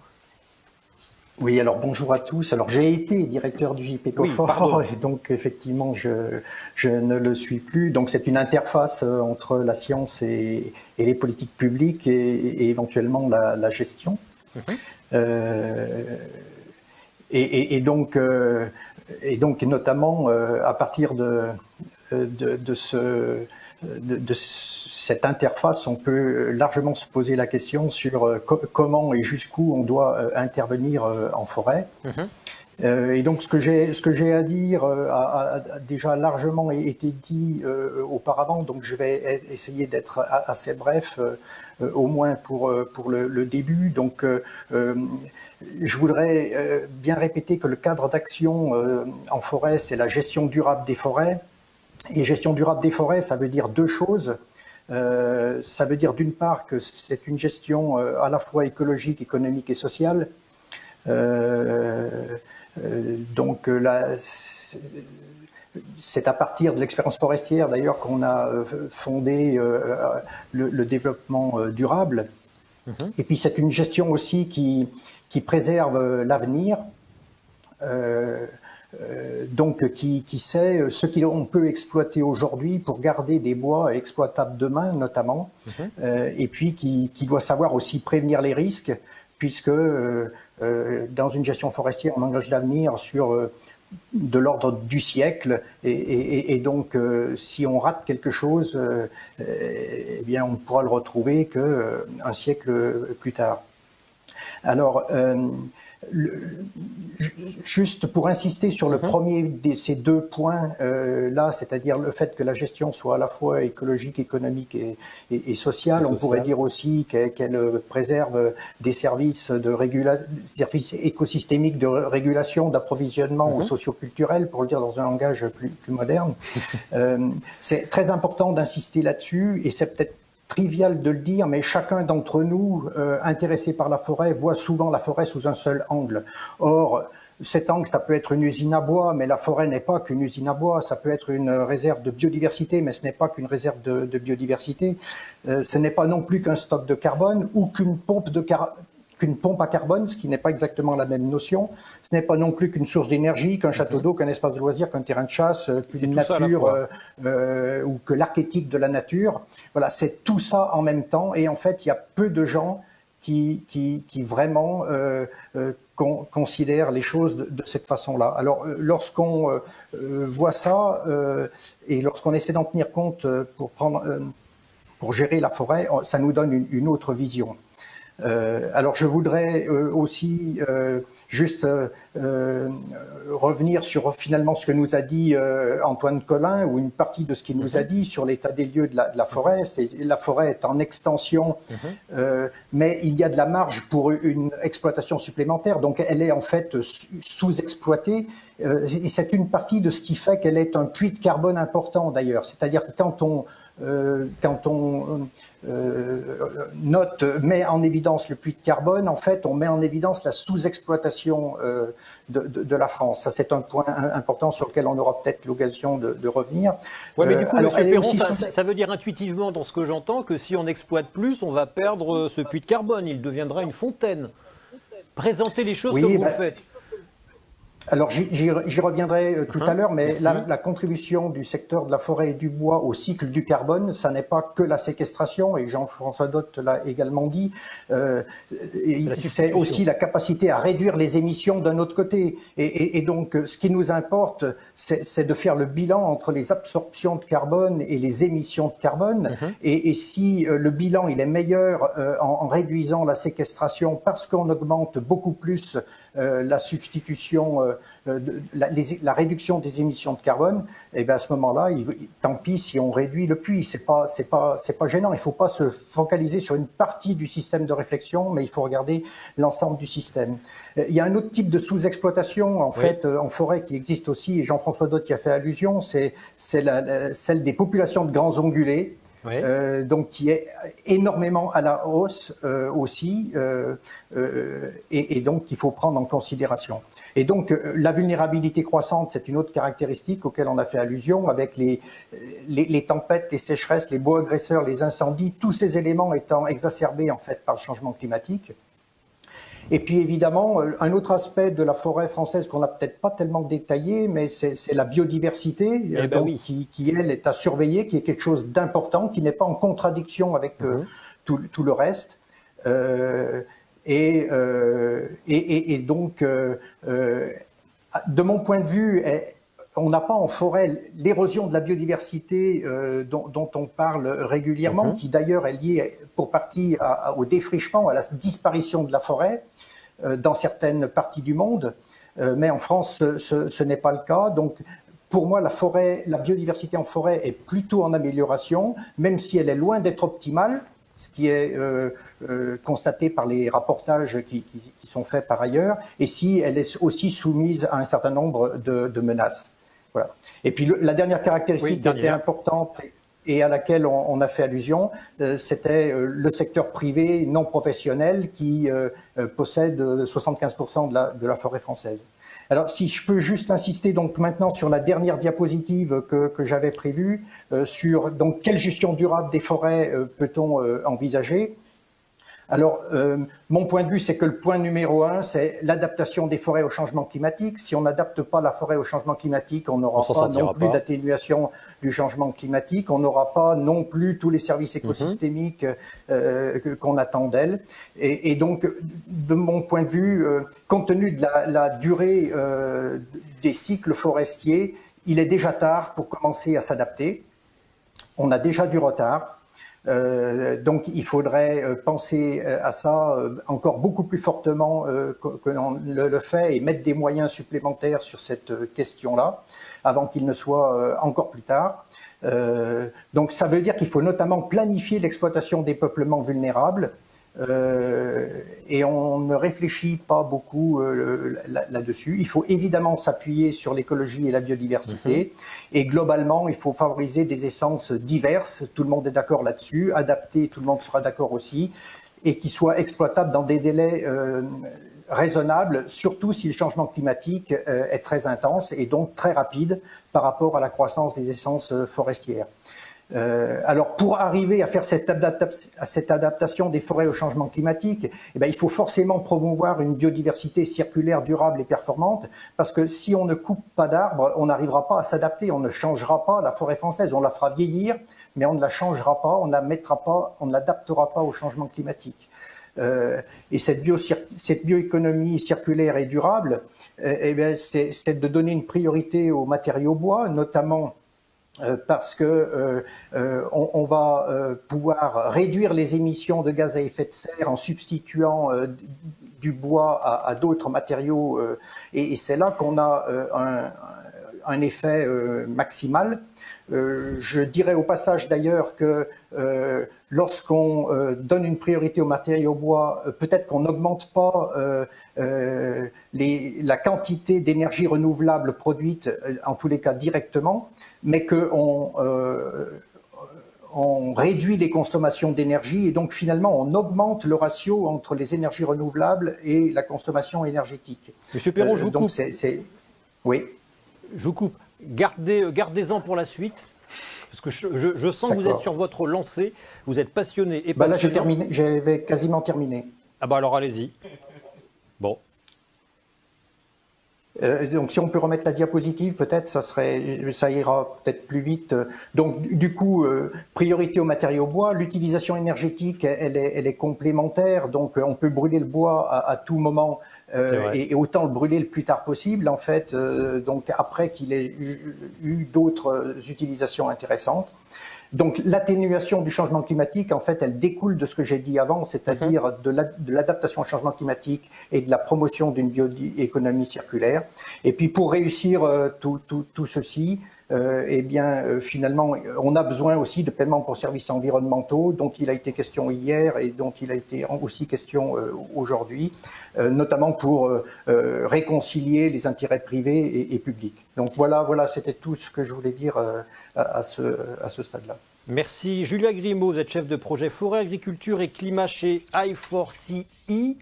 Oui, alors bonjour à tous. Alors j'ai été directeur du GIP Ecofort, et donc effectivement je ne le suis plus. Donc c'est une interface entre la science et les politiques publiques et éventuellement la gestion. Et donc notamment à partir de cette interface, on peut largement se poser la question sur comment et jusqu'où on doit intervenir en forêt. Et donc ce que j'ai à dire a déjà largement été dit auparavant, donc je vais essayer d'être assez bref, au moins pour le début. Donc je voudrais bien répéter que le cadre d'action en forêt, c'est la gestion durable des forêts. Et gestion durable des forêts, ça veut dire deux choses. Ça veut dire d'une part que c'est une gestion à la fois écologique, économique et sociale. Donc là, c'est à partir de l'expérience forestière d'ailleurs qu'on a fondé le développement durable. Et puis c'est une gestion aussi qui préserve l'avenir, donc qui sait ce qu'on peut exploiter aujourd'hui pour garder des bois exploitables demain notamment, et puis qui doit savoir aussi prévenir les risques, puisque dans une gestion forestière on engage l'avenir sur de l'ordre du siècle, et donc si on rate quelque chose, eh bien on ne pourra le retrouver qu'un siècle plus tard. Alors, juste pour insister sur le premier de ces deux points là, c'est-à-dire le fait que la gestion soit à la fois écologique, économique et sociale, on pourrait dire aussi qu'elle préserve des services services écosystémiques de régulation, d'approvisionnement ou socioculturel, pour le dire dans un langage plus moderne. C'est très important d'insister là-dessus, et c'est peut-être trivial de le dire, mais chacun d'entre nous, intéressé par la forêt, voit souvent la forêt sous un seul angle. Or, cet angle, ça peut être une usine à bois, mais la forêt n'est pas qu'une usine à bois. Ça peut être une réserve de biodiversité, mais ce n'est pas qu'une réserve de biodiversité. Ce n'est pas non plus qu'un stock de carbone ou qu'une pompe à carbone, ce qui n'est pas exactement la même notion. Ce n'est pas non plus qu'une source d'énergie, qu'un château d'eau, qu'un espace de loisirs, qu'un terrain de chasse, qu'une nature ou que l'archétype de la nature. Voilà, c'est tout ça en même temps. Et en fait, il y a peu de gens qui vraiment considèrent les choses de cette façon-là. Alors, lorsqu'on voit ça et lorsqu'on essaie d'en tenir compte pour gérer la forêt, ça nous donne une autre vision. Alors je voudrais aussi juste revenir sur finalement ce que nous a dit Antoine Collin, ou une partie de ce qu'il nous a dit sur l'état des lieux de la forêt. La forêt est en extension, mais il y a de la marge pour une exploitation supplémentaire, donc elle est en fait sous-exploitée. Et c'est une partie de ce qui fait qu'elle est un puits de carbone important d'ailleurs. C'est-à-dire que quand on met en évidence le puits de carbone, en fait, on met en évidence la sous-exploitation de la France. Ça, c'est un point important sur lequel on aura peut-être l'occasion de revenir. Oui, mais du coup, alors, M. Perron, ça veut dire intuitivement, dans ce que j'entends, que si on exploite plus, on va perdre ce puits de carbone. Il deviendra une fontaine. Présentez les choses comme vous le faites. Alors j'y reviendrai tout à l'heure, mais la contribution du secteur de la forêt et du bois au cycle du carbone, ça n'est pas que la séquestration, et Jean-François Dott l'a également dit, c'est aussi la capacité à réduire les émissions d'un autre côté. Et donc ce qui nous importe, c'est de faire le bilan entre les absorptions de carbone et les émissions de carbone. Et si le bilan il est meilleur en réduisant la séquestration, parce qu'on augmente beaucoup plus la substitution, la réduction des émissions de carbone, et bien à ce moment-là, tant pis si on réduit le puits. C'est pas gênant. Il ne faut pas se focaliser sur une partie du système de réflexion, mais il faut regarder l'ensemble du système. Il y a un autre type de sous-exploitation en fait en forêt qui existe aussi, et Jean-François Dott y a fait allusion, c'est celle des populations de grands ongulés. Donc qui est énormément à la hausse aussi, et donc qu'il faut prendre en considération. Et donc la vulnérabilité croissante, c'est une autre caractéristique auquel on a fait allusion, avec les tempêtes, les sécheresses, les bois agresseurs, les incendies, tous ces éléments étant exacerbés en fait par le changement climatique. Et puis évidemment, un autre aspect de la forêt française qu'on n'a peut-être pas tellement détaillé, mais c'est la biodiversité, qui elle est à surveiller, qui est quelque chose d'important, qui n'est pas en contradiction avec tout le reste. Et donc, de mon point de vue, on n'a pas en forêt l'érosion de la biodiversité dont on parle régulièrement, qui d'ailleurs est liée pour partie au défrichement, à la disparition de la forêt dans certaines parties du monde. Mais en France, ce n'est pas le cas. Donc, pour moi, la biodiversité en forêt est plutôt en amélioration, même si elle est loin d'être optimale, ce qui est constaté par les rapportages qui sont faits par ailleurs, et si elle est aussi soumise à un certain nombre de menaces. Voilà. Et puis la dernière caractéristique qui était importante, et à laquelle on a fait allusion, c'était le secteur privé non professionnel qui possède 75% de la forêt française. Alors, si je peux juste insister donc maintenant sur la dernière diapositive que j'avais prévue, sur donc quelle gestion durable des forêts peut-on envisager. Alors, mon point de vue, c'est que le point numéro 1, c'est l'adaptation des forêts au changement climatique. Si on n'adapte pas la forêt au changement climatique, on n'aura pas non plus d'atténuation du changement climatique, on n'aura pas non plus tous les services écosystémiques qu'on attend d'elle. Et donc, de mon point de vue, compte tenu de la durée des cycles forestiers, il est déjà tard pour commencer à s'adapter. On a déjà du retard. Donc il faudrait penser à ça encore beaucoup plus fortement que l'on le fait et mettre des moyens supplémentaires sur cette question-là avant qu'il ne soit encore plus tard. Donc ça veut dire qu'il faut notamment planifier l'exploitation des peuplements vulnérables et on ne réfléchit pas beaucoup là-dessus. Il faut évidemment s'appuyer sur l'écologie et la biodiversité et globalement il faut favoriser des essences diverses, tout le monde est d'accord là-dessus, adaptées, tout le monde sera d'accord aussi, et qui soient exploitables dans des délais raisonnables, surtout si le changement climatique est très intense et donc très rapide par rapport à la croissance des essences forestières. Alors, pour arriver à faire cette adaptation des forêts au changement climatique, eh bien, il faut forcément promouvoir une biodiversité circulaire, durable et performante, parce que si on ne coupe pas d'arbres, on n'arrivera pas à s'adapter, on ne changera pas la forêt française, on la fera vieillir, mais on ne la changera pas, on ne la mettra pas, on ne l'adaptera pas au changement climatique. Et cette bioéconomie circulaire et durable, eh bien, c'est de donner une priorité aux matériaux bois, notamment parce que on va pouvoir réduire les émissions de gaz à effet de serre en substituant du bois à d'autres matériaux et c'est là qu'on a un effet maximal. Je dirais au passage d'ailleurs que lorsqu'on donne une priorité aux matériaux bois, peut-être qu'on n'augmente pas la quantité d'énergie renouvelable produite, en tous les cas directement, mais qu'on réduit les consommations d'énergie et donc finalement on augmente le ratio entre les énergies renouvelables et la consommation énergétique. Monsieur Perron, je vous coupe. Oui. Je vous coupe. Gardez-en pour la suite, parce que je sens que vous êtes sur votre lancée, vous êtes passionné et passionné. Là, j'ai terminé, j'avais quasiment terminé. Ah bah alors allez-y. Bon. Donc si on peut remettre la diapositive, peut-être ça ira peut-être plus vite. Donc du coup, priorité aux matériaux bois. L'utilisation énergétique, elle est complémentaire. Donc on peut brûler le bois à tout moment et autant le brûler le plus tard possible. En fait, donc après qu'il ait eu d'autres utilisations intéressantes. Donc l'atténuation du changement climatique, en fait, elle découle de ce que j'ai dit avant, c'est-à-dire de l'adaptation au changement climatique et de la promotion d'une bioéconomie circulaire. Et puis pour réussir tout ceci, finalement, on a besoin aussi de paiements pour services environnementaux, dont il a été question hier et dont il a été aussi question aujourd'hui, notamment pour réconcilier les intérêts privés et publics. Donc voilà, c'était tout ce que je voulais dire à ce stade-là. Merci. Julia Grimaud, vous êtes chef de projet forêt, agriculture et climat chez I4CE.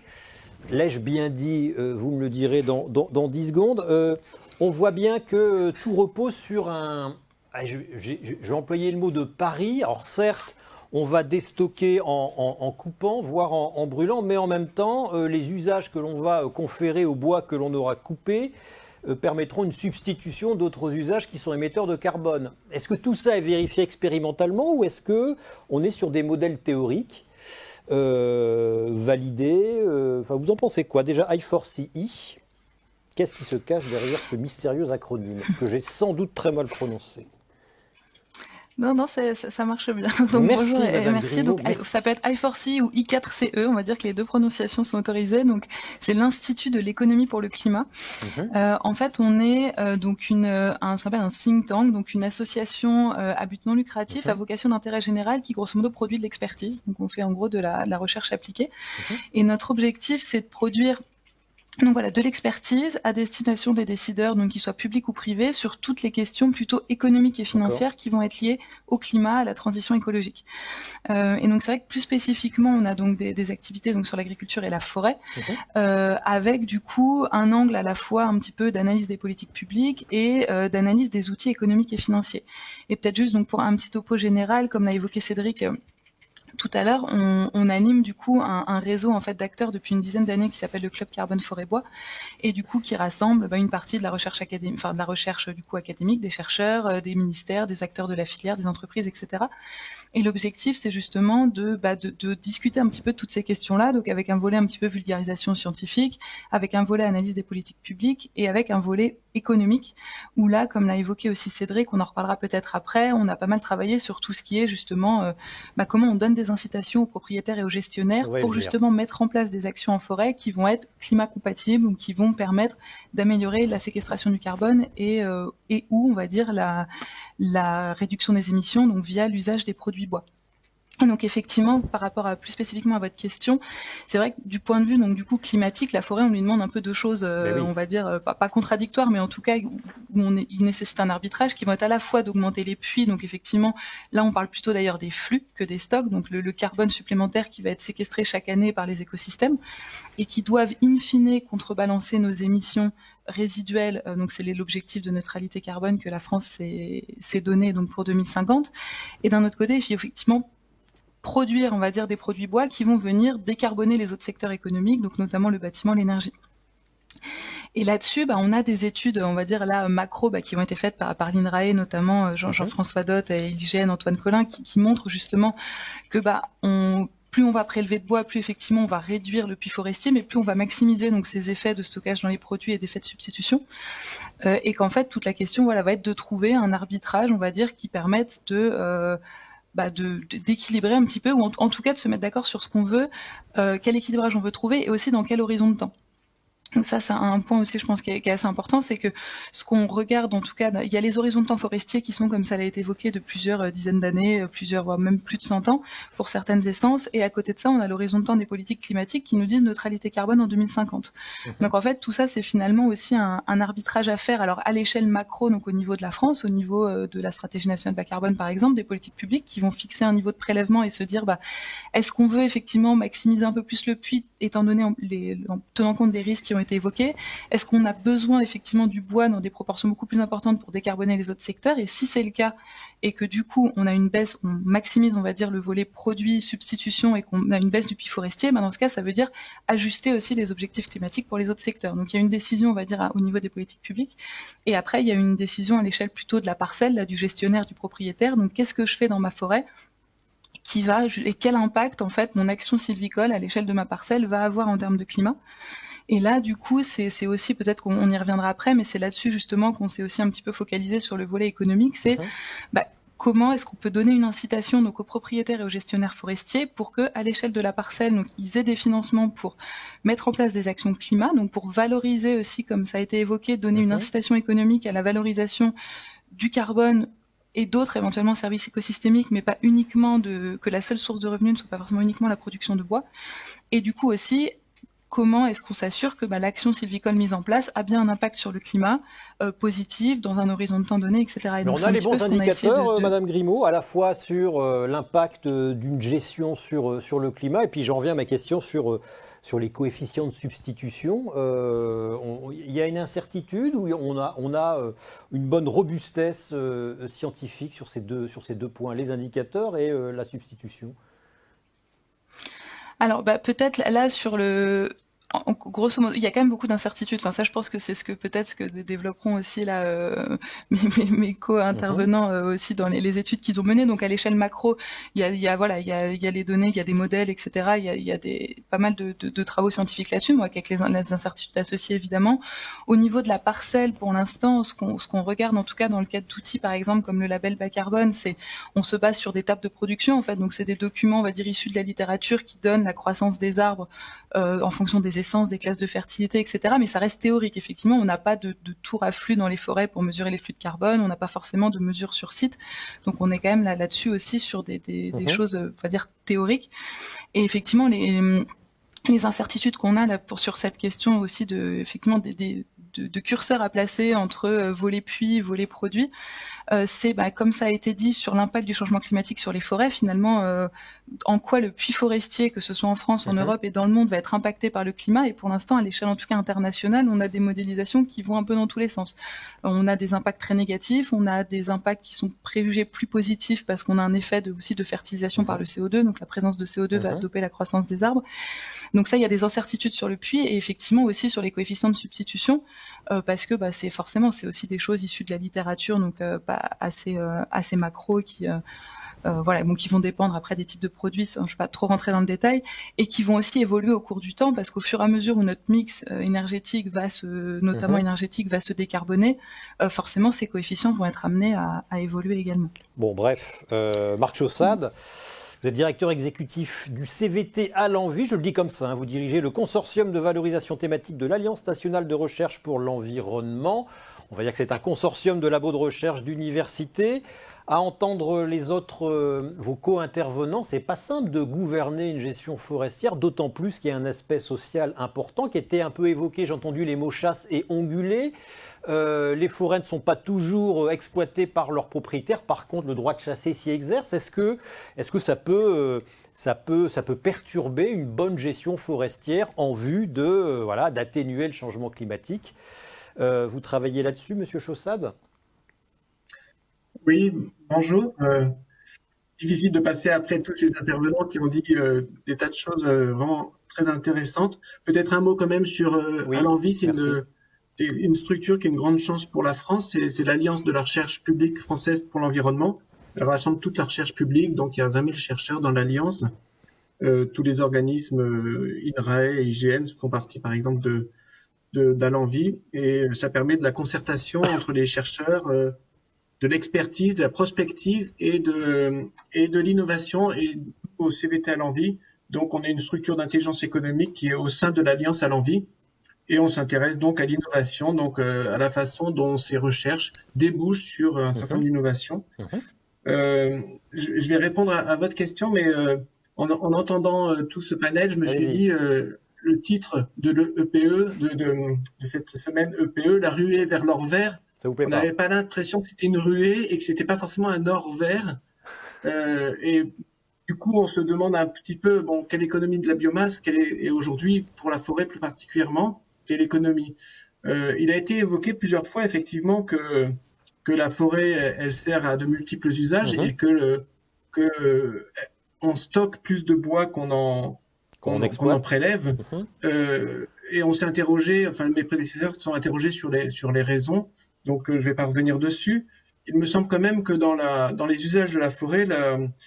L'ai-je bien dit? Vous me le direz dans 10 secondes. On voit bien que tout repose sur un... J'ai employé le mot de pari. Alors certes, on va déstocker en coupant, voire en brûlant, mais en même temps, les usages que l'on va conférer au bois que l'on aura coupé permettront une substitution d'autres usages qui sont émetteurs de carbone. Est-ce que tout ça est vérifié expérimentalement ou est-ce qu'on est sur des modèles théoriques validés vous en pensez quoi? Déjà, I4CE, qu'est-ce qui se cache derrière ce mystérieux acronyme que j'ai sans doute très mal prononcé? Non, ça marche bien. Donc, merci, bonjour et merci. Grimaud, donc, merci. Ça peut être I4CE ou I4CE, on va dire que les deux prononciations sont autorisées. Donc, c'est l'Institut de l'économie pour le climat. En fait, on est donc ça s'appelle un think tank, donc une association à but non lucratif à vocation d'intérêt général qui, grosso modo, produit de l'expertise. Donc, on fait en gros de la recherche appliquée. Et notre objectif, c'est de produire Donc voilà, de l'expertise à destination des décideurs, donc qu'ils soient publics ou privés, sur toutes les questions plutôt économiques et financières qui vont être liées au climat, à la transition écologique. Et donc c'est vrai que plus spécifiquement, on a donc des activités donc sur l'agriculture et la forêt, avec du coup un angle à la fois un petit peu d'analyse des politiques publiques et d'analyse des outils économiques et financiers. Et peut-être juste donc pour un petit topo général, comme l'a évoqué Cédric tout à l'heure, on anime du coup un réseau en fait d'acteurs depuis une dizaine d'années qui s'appelle le Club Carbone Forêt Bois, et du coup qui rassemble une partie de la recherche académique, enfin de la recherche du coup académique, des chercheurs, des ministères, des acteurs de la filière, des entreprises, etc. Et l'objectif, c'est justement de discuter un petit peu de toutes ces questions-là, donc avec un volet un petit peu vulgarisation scientifique, avec un volet analyse des politiques publiques et avec un volet économique, où là, comme l'a évoqué aussi Cédric, on en reparlera peut-être après, on a pas mal travaillé sur tout ce qui est justement comment on donne des incitations aux propriétaires et aux gestionnaires pour justement mettre en place des actions en forêt qui vont être climat compatibles ou qui vont permettre d'améliorer la séquestration du carbone et où on va dire la réduction des émissions, donc via l'usage des produits bois. Et donc effectivement, par rapport à plus spécifiquement à votre question, c'est vrai que du point de vue donc du coup climatique, la forêt, on lui demande un peu de choses, on va dire pas contradictoires, mais en tout cas où il nécessite un arbitrage qui vont être à la fois d'augmenter les puits. Donc effectivement, là on parle plutôt d'ailleurs des flux que des stocks, donc le carbone supplémentaire qui va être séquestré chaque année par les écosystèmes et qui doivent in fine contrebalancer nos émissions résiduelles. Donc c'est l'objectif de neutralité carbone que la France s'est donné donc pour 2050. Et d'un autre côté, il faut effectivement produire, on va dire, des produits bois qui vont venir décarboner les autres secteurs économiques, donc notamment le bâtiment, l'énergie. Et là-dessus, on a des études, on va dire là macro, qui ont été faites par l'INRAE, notamment Jean-François Dott et l'IGN, Antoine Collin, qui montrent justement que plus on va prélever de bois, plus effectivement on va réduire le puits forestier, mais plus on va maximiser donc ces effets de stockage dans les produits et d'effets de substitution. Et qu'en fait, toute la question va être de trouver un arbitrage, on va dire, qui permette d'équilibrer un petit peu, ou en tout cas de se mettre d'accord sur ce qu'on veut, quel équilibrage on veut trouver, et aussi dans quel horizon de temps. Donc ça, c'est un point aussi, je pense, qui est assez important, c'est que ce qu'on regarde, en tout cas, il y a les horizons de temps forestiers qui sont, comme ça l'a été évoqué, de plusieurs dizaines d'années, voire même plus de 100 ans, pour certaines essences, et à côté de ça, on a l'horizon de temps des politiques climatiques qui nous disent neutralité carbone en 2050. Donc en fait, tout ça, c'est finalement aussi un arbitrage à faire, alors à l'échelle macro, donc au niveau de la France, au niveau de la stratégie nationale bas carbone, par exemple, des politiques publiques qui vont fixer un niveau de prélèvement et se dire, est-ce qu'on veut effectivement maximiser un peu plus le puits, étant donné en tenant compte des risques qui ont été évoqués. Est-ce qu'on a besoin effectivement du bois dans des proportions beaucoup plus importantes pour décarboner les autres secteurs? Et si c'est le cas, et que du coup on a une baisse, on maximise, on va dire, le volet produit, substitution, et qu'on a une baisse du puits forestier, dans ce cas, ça veut dire ajuster aussi les objectifs climatiques pour les autres secteurs. Donc il y a une décision, on va dire, au niveau des politiques publiques. Et après, il y a une décision à l'échelle plutôt de la parcelle, là, du gestionnaire, du propriétaire. Donc qu'est-ce que je fais dans ma forêt? Et quel impact, en fait, mon action sylvicole à l'échelle de ma parcelle va avoir en termes de climat? Et là, du coup, c'est aussi, peut-être qu'on y reviendra après, mais c'est là-dessus justement qu'on s'est aussi un petit peu focalisé sur le volet économique, c'est comment est-ce qu'on peut donner une incitation donc aux propriétaires et aux gestionnaires forestiers pour que, à l'échelle de la parcelle, donc ils aient des financements pour mettre en place des actions de climat, donc pour valoriser aussi, comme ça a été évoqué, donner une incitation économique à la valorisation du carbone et d'autres éventuellement services écosystémiques, mais pas uniquement que la seule source de revenus ne soit pas forcément uniquement la production de bois. Et du coup aussi, comment est-ce qu'on s'assure que l'action sylvicole mise en place a bien un impact sur le climat positif, dans un horizon de temps donné, etc. Et donc, on a les bons indicateurs, Madame Grimaud, à la fois sur l'impact d'une gestion sur le climat, et puis j'en viens à ma question sur les coefficients de substitution. Il y a une incertitude ou on a une bonne robustesse scientifique sur ces deux points, les indicateurs et la substitution? Alors peut-être là grosso modo, il y a quand même beaucoup d'incertitudes. Enfin, ça, je pense que c'est ce que développeront aussi là mes co-intervenants aussi dans les études qu'ils ont menées. Donc à l'échelle macro, il y a les données, il y a des modèles, etc. Il y a pas mal de travaux scientifiques là-dessus, avec les incertitudes associées évidemment. Au niveau de la parcelle, pour l'instant, ce qu'on regarde en tout cas dans le cadre d'outils, par exemple comme le label bas carbone, c'est on se base sur des tables de production en fait. Donc c'est des documents, on va dire, issus de la littérature qui donnent la croissance des arbres en fonction des essences, des classes de fertilité, etc. Mais ça reste théorique. Effectivement, on n'a pas de tour à flux dans les forêts pour mesurer les flux de carbone. On n'a pas forcément de mesures sur site. Donc, on est quand même là-dessus aussi sur des choses, on va dire, théoriques. Et effectivement, les incertitudes qu'on a là sur cette question aussi effectivement de curseurs à placer entre volet puits, volet produit, c'est comme ça a été dit sur l'impact du changement climatique sur les forêts, finalement en quoi le puits forestier, que ce soit en France, en Europe et dans le monde, va être impacté par le climat. Et pour l'instant, à l'échelle en tout cas internationale, on a des modélisations qui vont un peu dans tous les sens. On a des impacts très négatifs, on a des impacts qui sont préjugés plus positifs parce qu'on a un effet aussi de fertilisation par le CO2, donc la présence de CO2 va doper la croissance des arbres. Donc ça, il y a des incertitudes sur le puits et effectivement aussi sur les coefficients de substitution, parce que c'est aussi des choses issues de la littérature, donc assez macro qui qui vont dépendre après des types de produits, je ne vais pas trop rentrer dans le détail, et qui vont aussi évoluer au cours du temps, parce qu'au fur et à mesure où notre mix énergétique notamment énergétique, va se décarboner, forcément ces coefficients vont être amenés à évoluer également. Bon, bref, Marc Chaussade, vous êtes directeur exécutif du CVT à l'Envie, je le dis comme ça, hein, vous dirigez le consortium de valorisation thématique de l'Alliance nationale de recherche pour l'environnement. On va dire que c'est un consortium de labos de recherche d'universités. À entendre les autres, vos co-intervenants, c'est pas simple de gouverner une gestion forestière, d'autant plus qu'il y a un aspect social important qui était un peu évoqué. J'ai entendu les mots chasse et ongulé. Les forêts ne sont pas toujours exploitées par leurs propriétaires. Par contre, le droit de chasser s'y exerce. Est-ce que ça peut perturber une bonne gestion forestière en vue d'atténuer le changement climatique? Vous travaillez là-dessus, Monsieur Chaussade? Oui, bonjour. Difficile de passer après tous ces intervenants qui ont dit des tas de choses vraiment très intéressantes. Peut-être un mot quand même sur à l'Envie, c'est une structure qui est une grande chance pour la France. C'est l'Alliance de la recherche publique française pour l'environnement. Elle rassemble toute la recherche publique, donc il y a 20 000 chercheurs dans l'Alliance. Tous les organismes INRAE et IGN font partie par exemple d'Alenvie, et ça permet de la concertation entre les chercheurs, de l'expertise, de la prospective et de l'innovation, et au CVT à l'Envie. Donc, on est une structure d'intelligence économique qui est au sein de l'Alliance à l'Envie, et on s'intéresse donc à l'innovation, donc à la façon dont ces recherches débouchent sur un certain nombre d'innovations. Je vais répondre à votre question, mais en entendant tout ce panel, je me suis dit le titre de l'EPE, de cette semaine EPE, la ruée vers l'or vert. On n'avait pas l'impression que c'était une ruée et que c'était pas forcément un or vert. Et du coup, on se demande un petit peu, quelle économie de la biomasse, et aujourd'hui, pour la forêt plus particulièrement, quelle économie. Il a été évoqué plusieurs fois, effectivement, que la forêt, elle sert à de multiples usages et que on stocke plus de bois qu'on en prélève. Et on s'est interrogé, mes prédécesseurs se sont interrogés sur les raisons. Donc, je vais pas revenir dessus. Il me semble quand même que dans les usages de la forêt,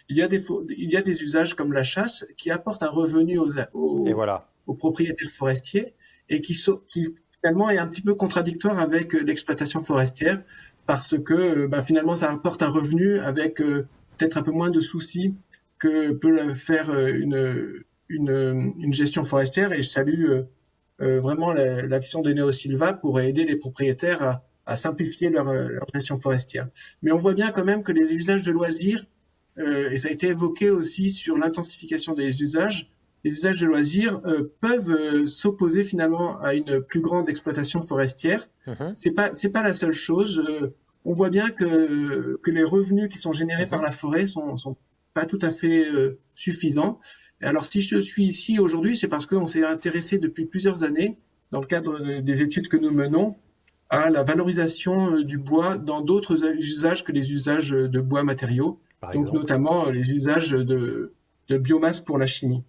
il y a des usages comme la chasse qui apportent un revenu aux propriétaires forestiers et qui finalement est un petit peu contradictoire avec l'exploitation forestière, parce que finalement ça apporte un revenu avec peut-être un peu moins de soucis que peut faire une gestion forestière. Et je salue vraiment l'action de Neosilva pour aider les propriétaires à simplifier leur gestion forestière. Mais on voit bien quand même que les usages de loisirs, et ça a été évoqué aussi sur l'intensification des usages, les usages de loisirs peuvent s'opposer finalement à une plus grande exploitation forestière. C'est pas la seule chose. On voit bien que les revenus qui sont générés par la forêt sont pas tout à fait suffisants. Et alors si je suis ici aujourd'hui, c'est parce qu'on s'est intéressé depuis plusieurs années, dans le cadre des études que nous menons, à la valorisation du bois dans d'autres usages que les usages de bois matériaux, donc notamment les usages de biomasse pour la chimie.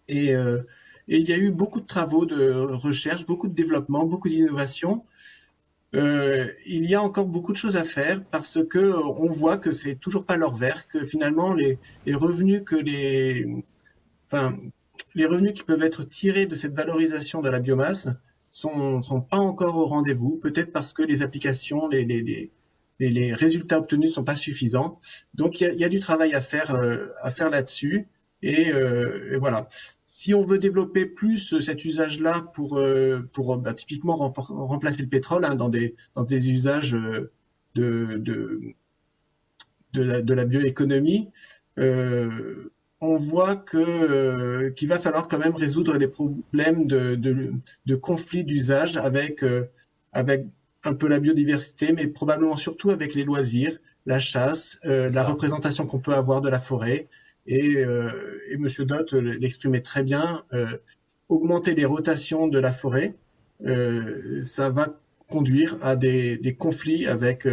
Et il y a eu beaucoup de travaux de recherche, beaucoup de développement, beaucoup d'innovation. Il y a encore beaucoup de choses à faire parce que on voit que c'est toujours pas l'or vert, que finalement les revenus les revenus qui peuvent être tirés de cette valorisation de la biomasse sont pas encore au rendez-vous, peut-être parce que les applications, les résultats obtenus sont pas suffisants. Donc il y a du travail à faire là-dessus, et voilà. Si on veut développer plus cet usage-là pour typiquement remplacer le pétrole dans des usages de la bioéconomie, on voit qu'il va falloir quand même résoudre les problèmes de conflits d'usage avec un peu la biodiversité, mais probablement surtout avec les loisirs, la chasse, la représentation qu'on peut avoir de la forêt. Et Monsieur Dott l'exprimait très bien, augmenter les rotations de la forêt, ça va conduire à des conflits avec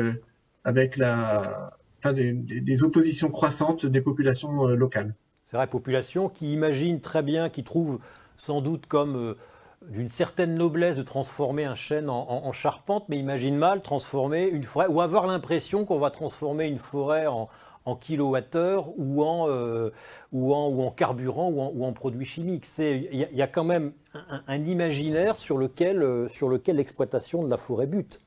des oppositions croissantes des populations locales. C'est vrai, population qui imagine très bien, qui trouve sans doute comme d'une certaine noblesse de transformer un chêne en charpente, mais imagine mal transformer une forêt, ou avoir l'impression qu'on va transformer une forêt en kilowattheure ou en carburant ou en produits chimiques. Il y a quand même un imaginaire sur lequel l'exploitation de la forêt bute.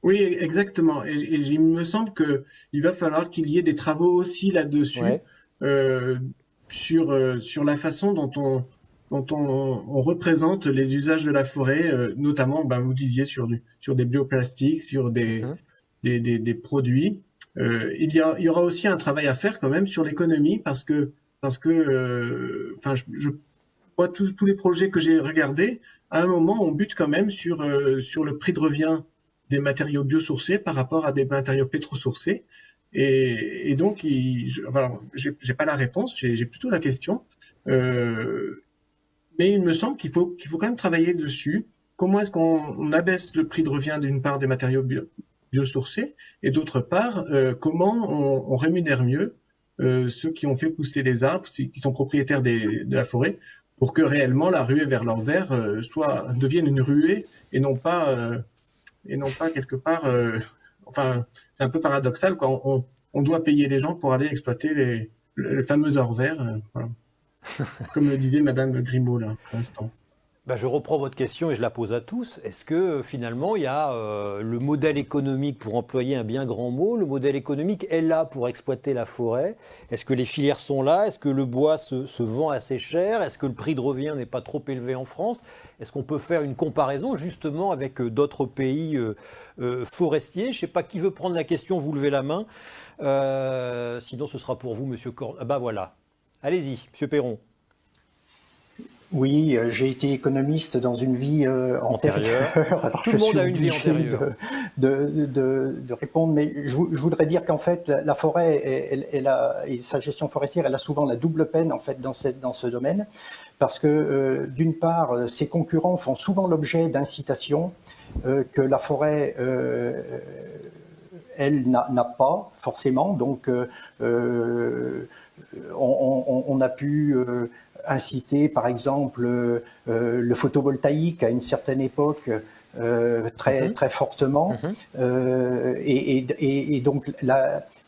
Oui, exactement. Et il me semble qu'il va falloir qu'il y ait des travaux aussi là-dessus, sur la façon dont on représente les usages de la forêt, notamment, vous disiez, sur des bioplastiques, sur des produits. Il y aura aussi un travail à faire quand même sur l'économie, parce que je vois tous les projets que j'ai regardés, à un moment, on bute quand même sur le prix de revient des matériaux biosourcés par rapport à des matériaux pétrosourcés. Et donc, j'ai pas la réponse, j'ai plutôt la question. Mais il me semble qu'il faut quand même travailler dessus. Comment est-ce qu'on abaisse le prix de revient d'une part des matériaux biosourcés et d'autre part, comment on rémunère mieux ceux qui ont fait pousser les arbres, qui sont propriétaires de la forêt, pour que réellement la ruée vers l'envers devienne une ruée et non pas quelque part. C'est un peu paradoxal, quoi. On doit payer les gens pour aller exploiter le fameux or vert, voilà. Comme le disait Madame Grimaud là, à l'instant. Je reprends votre question et je la pose à tous. Est-ce que finalement il y a le modèle économique, pour employer un bien grand mot, le modèle économique est là pour exploiter la forêt? Est-ce que les filières sont là? Est-ce que le bois se vend assez cher? Est-ce que le prix de revient n'est pas trop élevé en France? Est-ce qu'on peut faire une comparaison justement avec d'autres pays forestiers? Je ne sais pas qui veut prendre la question, vous levez la main. Sinon ce sera pour vous, Monsieur Corne. Voilà. Allez-y, Monsieur Perron. Oui, j'ai été économiste dans une vie antérieure. Alors tout le monde a une vie antérieure. De répondre, mais je voudrais dire qu'en fait, la forêt et sa gestion forestière, elle a souvent la double peine en fait dans ce domaine, parce que d'une part, ses concurrents font souvent l'objet d'incitations que la forêt elle n'a pas forcément. Donc, on a pu inciter, par exemple, le photovoltaïque à une certaine époque très fortement. Et donc,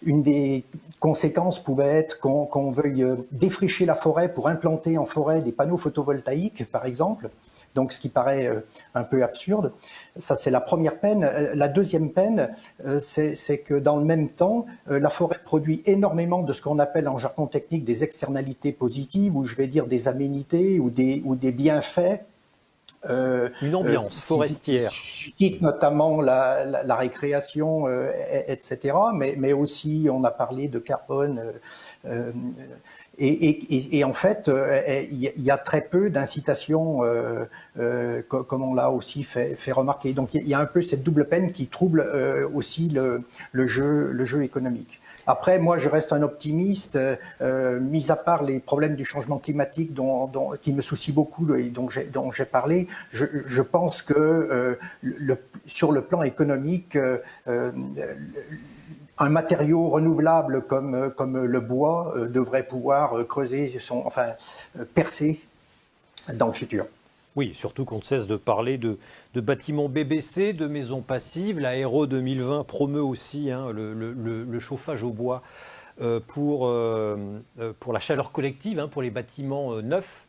une des conséquences pouvait être qu'on veuille défricher la forêt pour implanter en forêt des panneaux photovoltaïques, par exemple. Donc, ce qui paraît un peu absurde. Ça, c'est la première peine. La deuxième peine, c'est que dans le même temps, la forêt produit énormément de ce qu'on appelle en jargon technique des externalités positives, ou je vais dire des aménités ou des bienfaits. Une ambiance forestière. Qui notamment la récréation, etc. Mais aussi, on a parlé de carbone. Et en fait, il y a très peu d'incitations, comme on l'a aussi fait remarquer. Donc, il y a un peu cette double peine qui trouble aussi le jeu économique. Après, moi, je reste un optimiste, mis à part les problèmes du changement climatique qui me soucient beaucoup et dont j'ai parlé. Je pense que sur le plan économique, un matériau renouvelable comme le bois devrait pouvoir percer dans le futur. Oui, surtout qu'on ne cesse de parler de bâtiments BBC, de maisons passives. La RE 2020 promeut aussi le chauffage au bois pour la chaleur collective, pour les bâtiments neufs.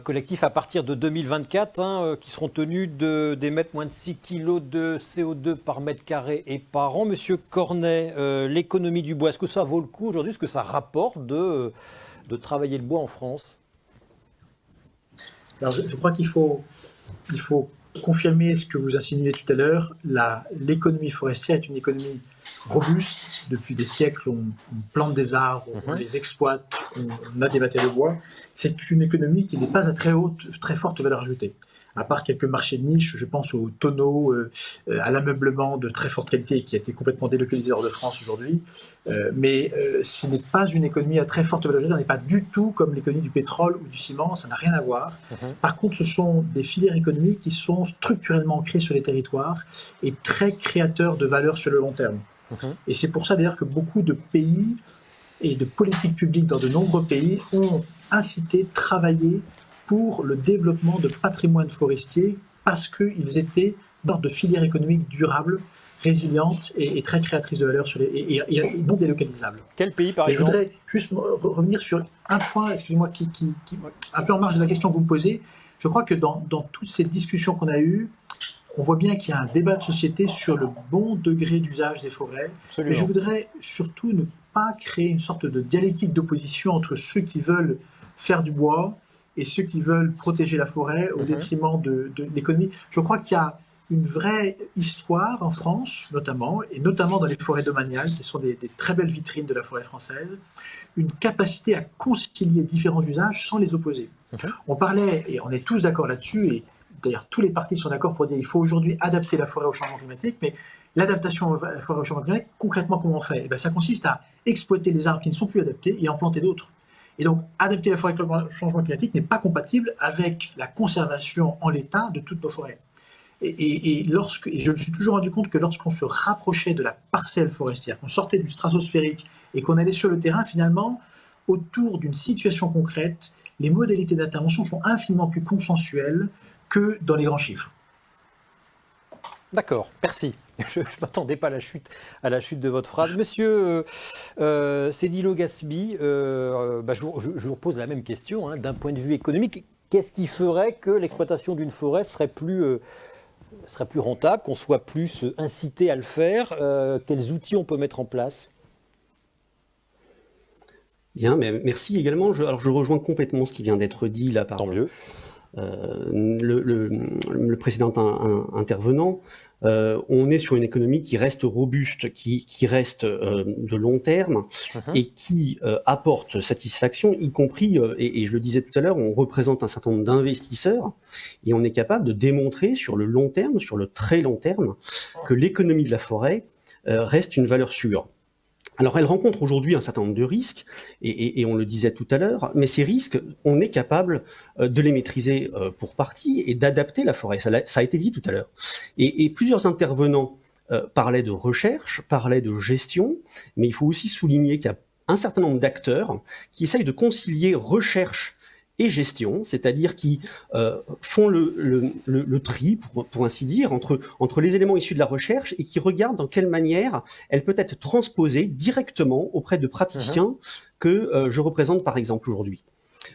Collectifs à partir de 2024, qui seront tenus d'émettre moins de 6 kg de CO2 par mètre carré et par an. Monsieur Cornet, l'économie du bois, est-ce que ça vaut le coup aujourd'hui? Est-ce que ça rapporte de travailler le bois en France? Alors, je crois qu'il faut confirmer ce que vous insinuez tout à l'heure. L'économie forestière est une économie robuste. Depuis des siècles, on plante des arbres, on les exploite, on a des bâtiments de bois. C'est une économie qui n'est pas à très forte valeur ajoutée. À part quelques marchés de niche, je pense aux tonneaux, à l'ameublement de très forte qualité qui a été complètement délocalisé hors de France aujourd'hui. Mais ce n'est pas une économie à très forte valeur ajoutée, on n'est pas du tout comme l'économie du pétrole ou du ciment, ça n'a rien à voir. Par contre, ce sont des filières économiques qui sont structurellement ancrées sur les territoires et très créateurs de valeur sur le long terme. Et c'est pour ça d'ailleurs que beaucoup de pays et de politiques publiques dans de nombreux pays ont incité, travaillé pour le développement de patrimoine forestier parce qu'ils étaient dans de filières économiques durables, résilientes et très créatrices de valeur et non délocalisables. Quel pays, par exemple ? Je voudrais juste revenir sur un point, excusez-moi, qui un peu en marge de la question que vous me posez. Je crois que dans toutes ces discussions qu'on a eues, on voit bien qu'il y a un débat de société sur le bon degré d'usage des forêts. Absolument. Mais je voudrais surtout ne pas créer une sorte de dialectique d'opposition entre ceux qui veulent faire du bois et ceux qui veulent protéger la forêt au détriment de l'économie. Je crois qu'il y a une vraie histoire en France, notamment dans les forêts domaniales, qui sont des très belles vitrines de la forêt française, une capacité à concilier différents usages sans les opposer. On parlait, et on est tous d'accord là-dessus, et d'ailleurs tous les partis sont d'accord pour dire qu'il faut aujourd'hui adapter la forêt au changement climatique, mais l'adaptation à la forêt au changement climatique, concrètement, comment on fait ? Ça consiste à exploiter les arbres qui ne sont plus adaptés et en planter d'autres. Et donc, adapter la forêt au changement climatique n'est pas compatible avec la conservation en l'état de toutes nos forêt. Et je me suis toujours rendu compte que lorsqu'on se rapprochait de la parcelle forestière, qu'on sortait du stratosphérique et qu'on allait sur le terrain, finalement, autour d'une situation concrète, les modalités d'intervention sont infiniment plus consensuelles que dans les grands chiffres. D'accord, merci. Je ne m'attendais pas à la chute de votre phrase. Monsieur Cédillo Gasby, je vous repose la même question. D'un point de vue économique, qu'est-ce qui ferait que l'exploitation d'une forêt serait plus rentable, qu'on soit plus incité à le faire ? Quels outils on peut mettre en place ? Bien, mais merci également. Alors je rejoins complètement ce qui vient d'être dit là par Tant mieux. Le précédent intervenant. On est sur une économie qui reste robuste, qui reste de long terme et qui apporte satisfaction, y compris, et je le disais tout à l'heure, on représente un certain nombre d'investisseurs et on est capable de démontrer sur le long terme, sur le très long terme, que l'économie de la forêt reste une valeur sûre. Alors, elle rencontre aujourd'hui un certain nombre de risques, et on le disait tout à l'heure, mais ces risques, on est capable de les maîtriser pour partie et d'adapter la forêt. Ça a été dit tout à l'heure. Et plusieurs intervenants parlaient de recherche, parlaient de gestion, mais il faut aussi souligner qu'il y a un certain nombre d'acteurs qui essayent de concilier recherche et gestion, c'est-à-dire qui font le tri, pour ainsi dire, entre les éléments issus de la recherche et qui regardent dans quelle manière elle peut être transposée directement auprès de praticiens que je représente par exemple aujourd'hui.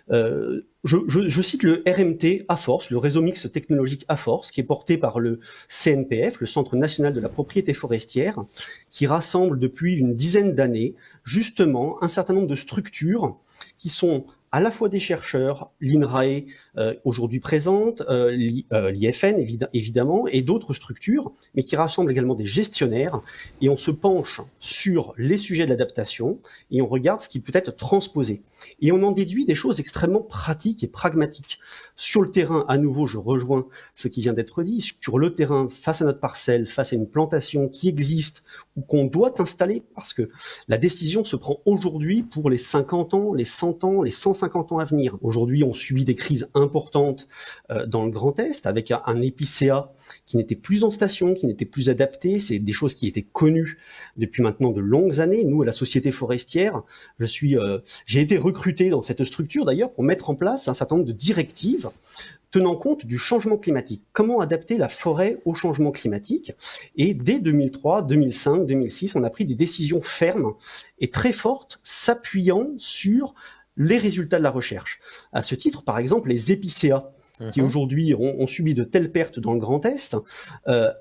Je cite le RMT A-Force, le réseau mixte technologique A-Force, qui est porté par le CNPF, le Centre national de la propriété forestière, qui rassemble depuis une dizaine d'années justement un certain nombre de structures qui sont à la fois des chercheurs, l'INRAE aujourd'hui présente, l'IFN évidemment, et d'autres structures, mais qui rassemblent également des gestionnaires, et on se penche sur les sujets de l'adaptation, et on regarde ce qui peut être transposé. Et on en déduit des choses extrêmement pratiques et pragmatiques. Sur le terrain, à nouveau, je rejoins ce qui vient d'être dit, sur le terrain, face à notre parcelle, face à une plantation qui existe, ou qu'on doit installer, parce que la décision se prend aujourd'hui pour les 50 ans, les 100 ans, les 150 ans à venir. Aujourd'hui, on subit des crises importantes dans le Grand Est, avec un épicéa qui n'était plus en station, qui n'était plus adapté. C'est des choses qui étaient connues depuis maintenant de longues années. Nous, à la Société forestière, j'ai été recruté dans cette structure d'ailleurs pour mettre en place un certain nombre de directives tenant compte du changement climatique. Comment adapter la forêt au changement climatique ? Et dès 2003, 2005, 2006, on a pris des décisions fermes et très fortes, s'appuyant sur les résultats de la recherche. À ce titre, par exemple, les épicéas, qui aujourd'hui ont subi de telles pertes dans le Grand Est,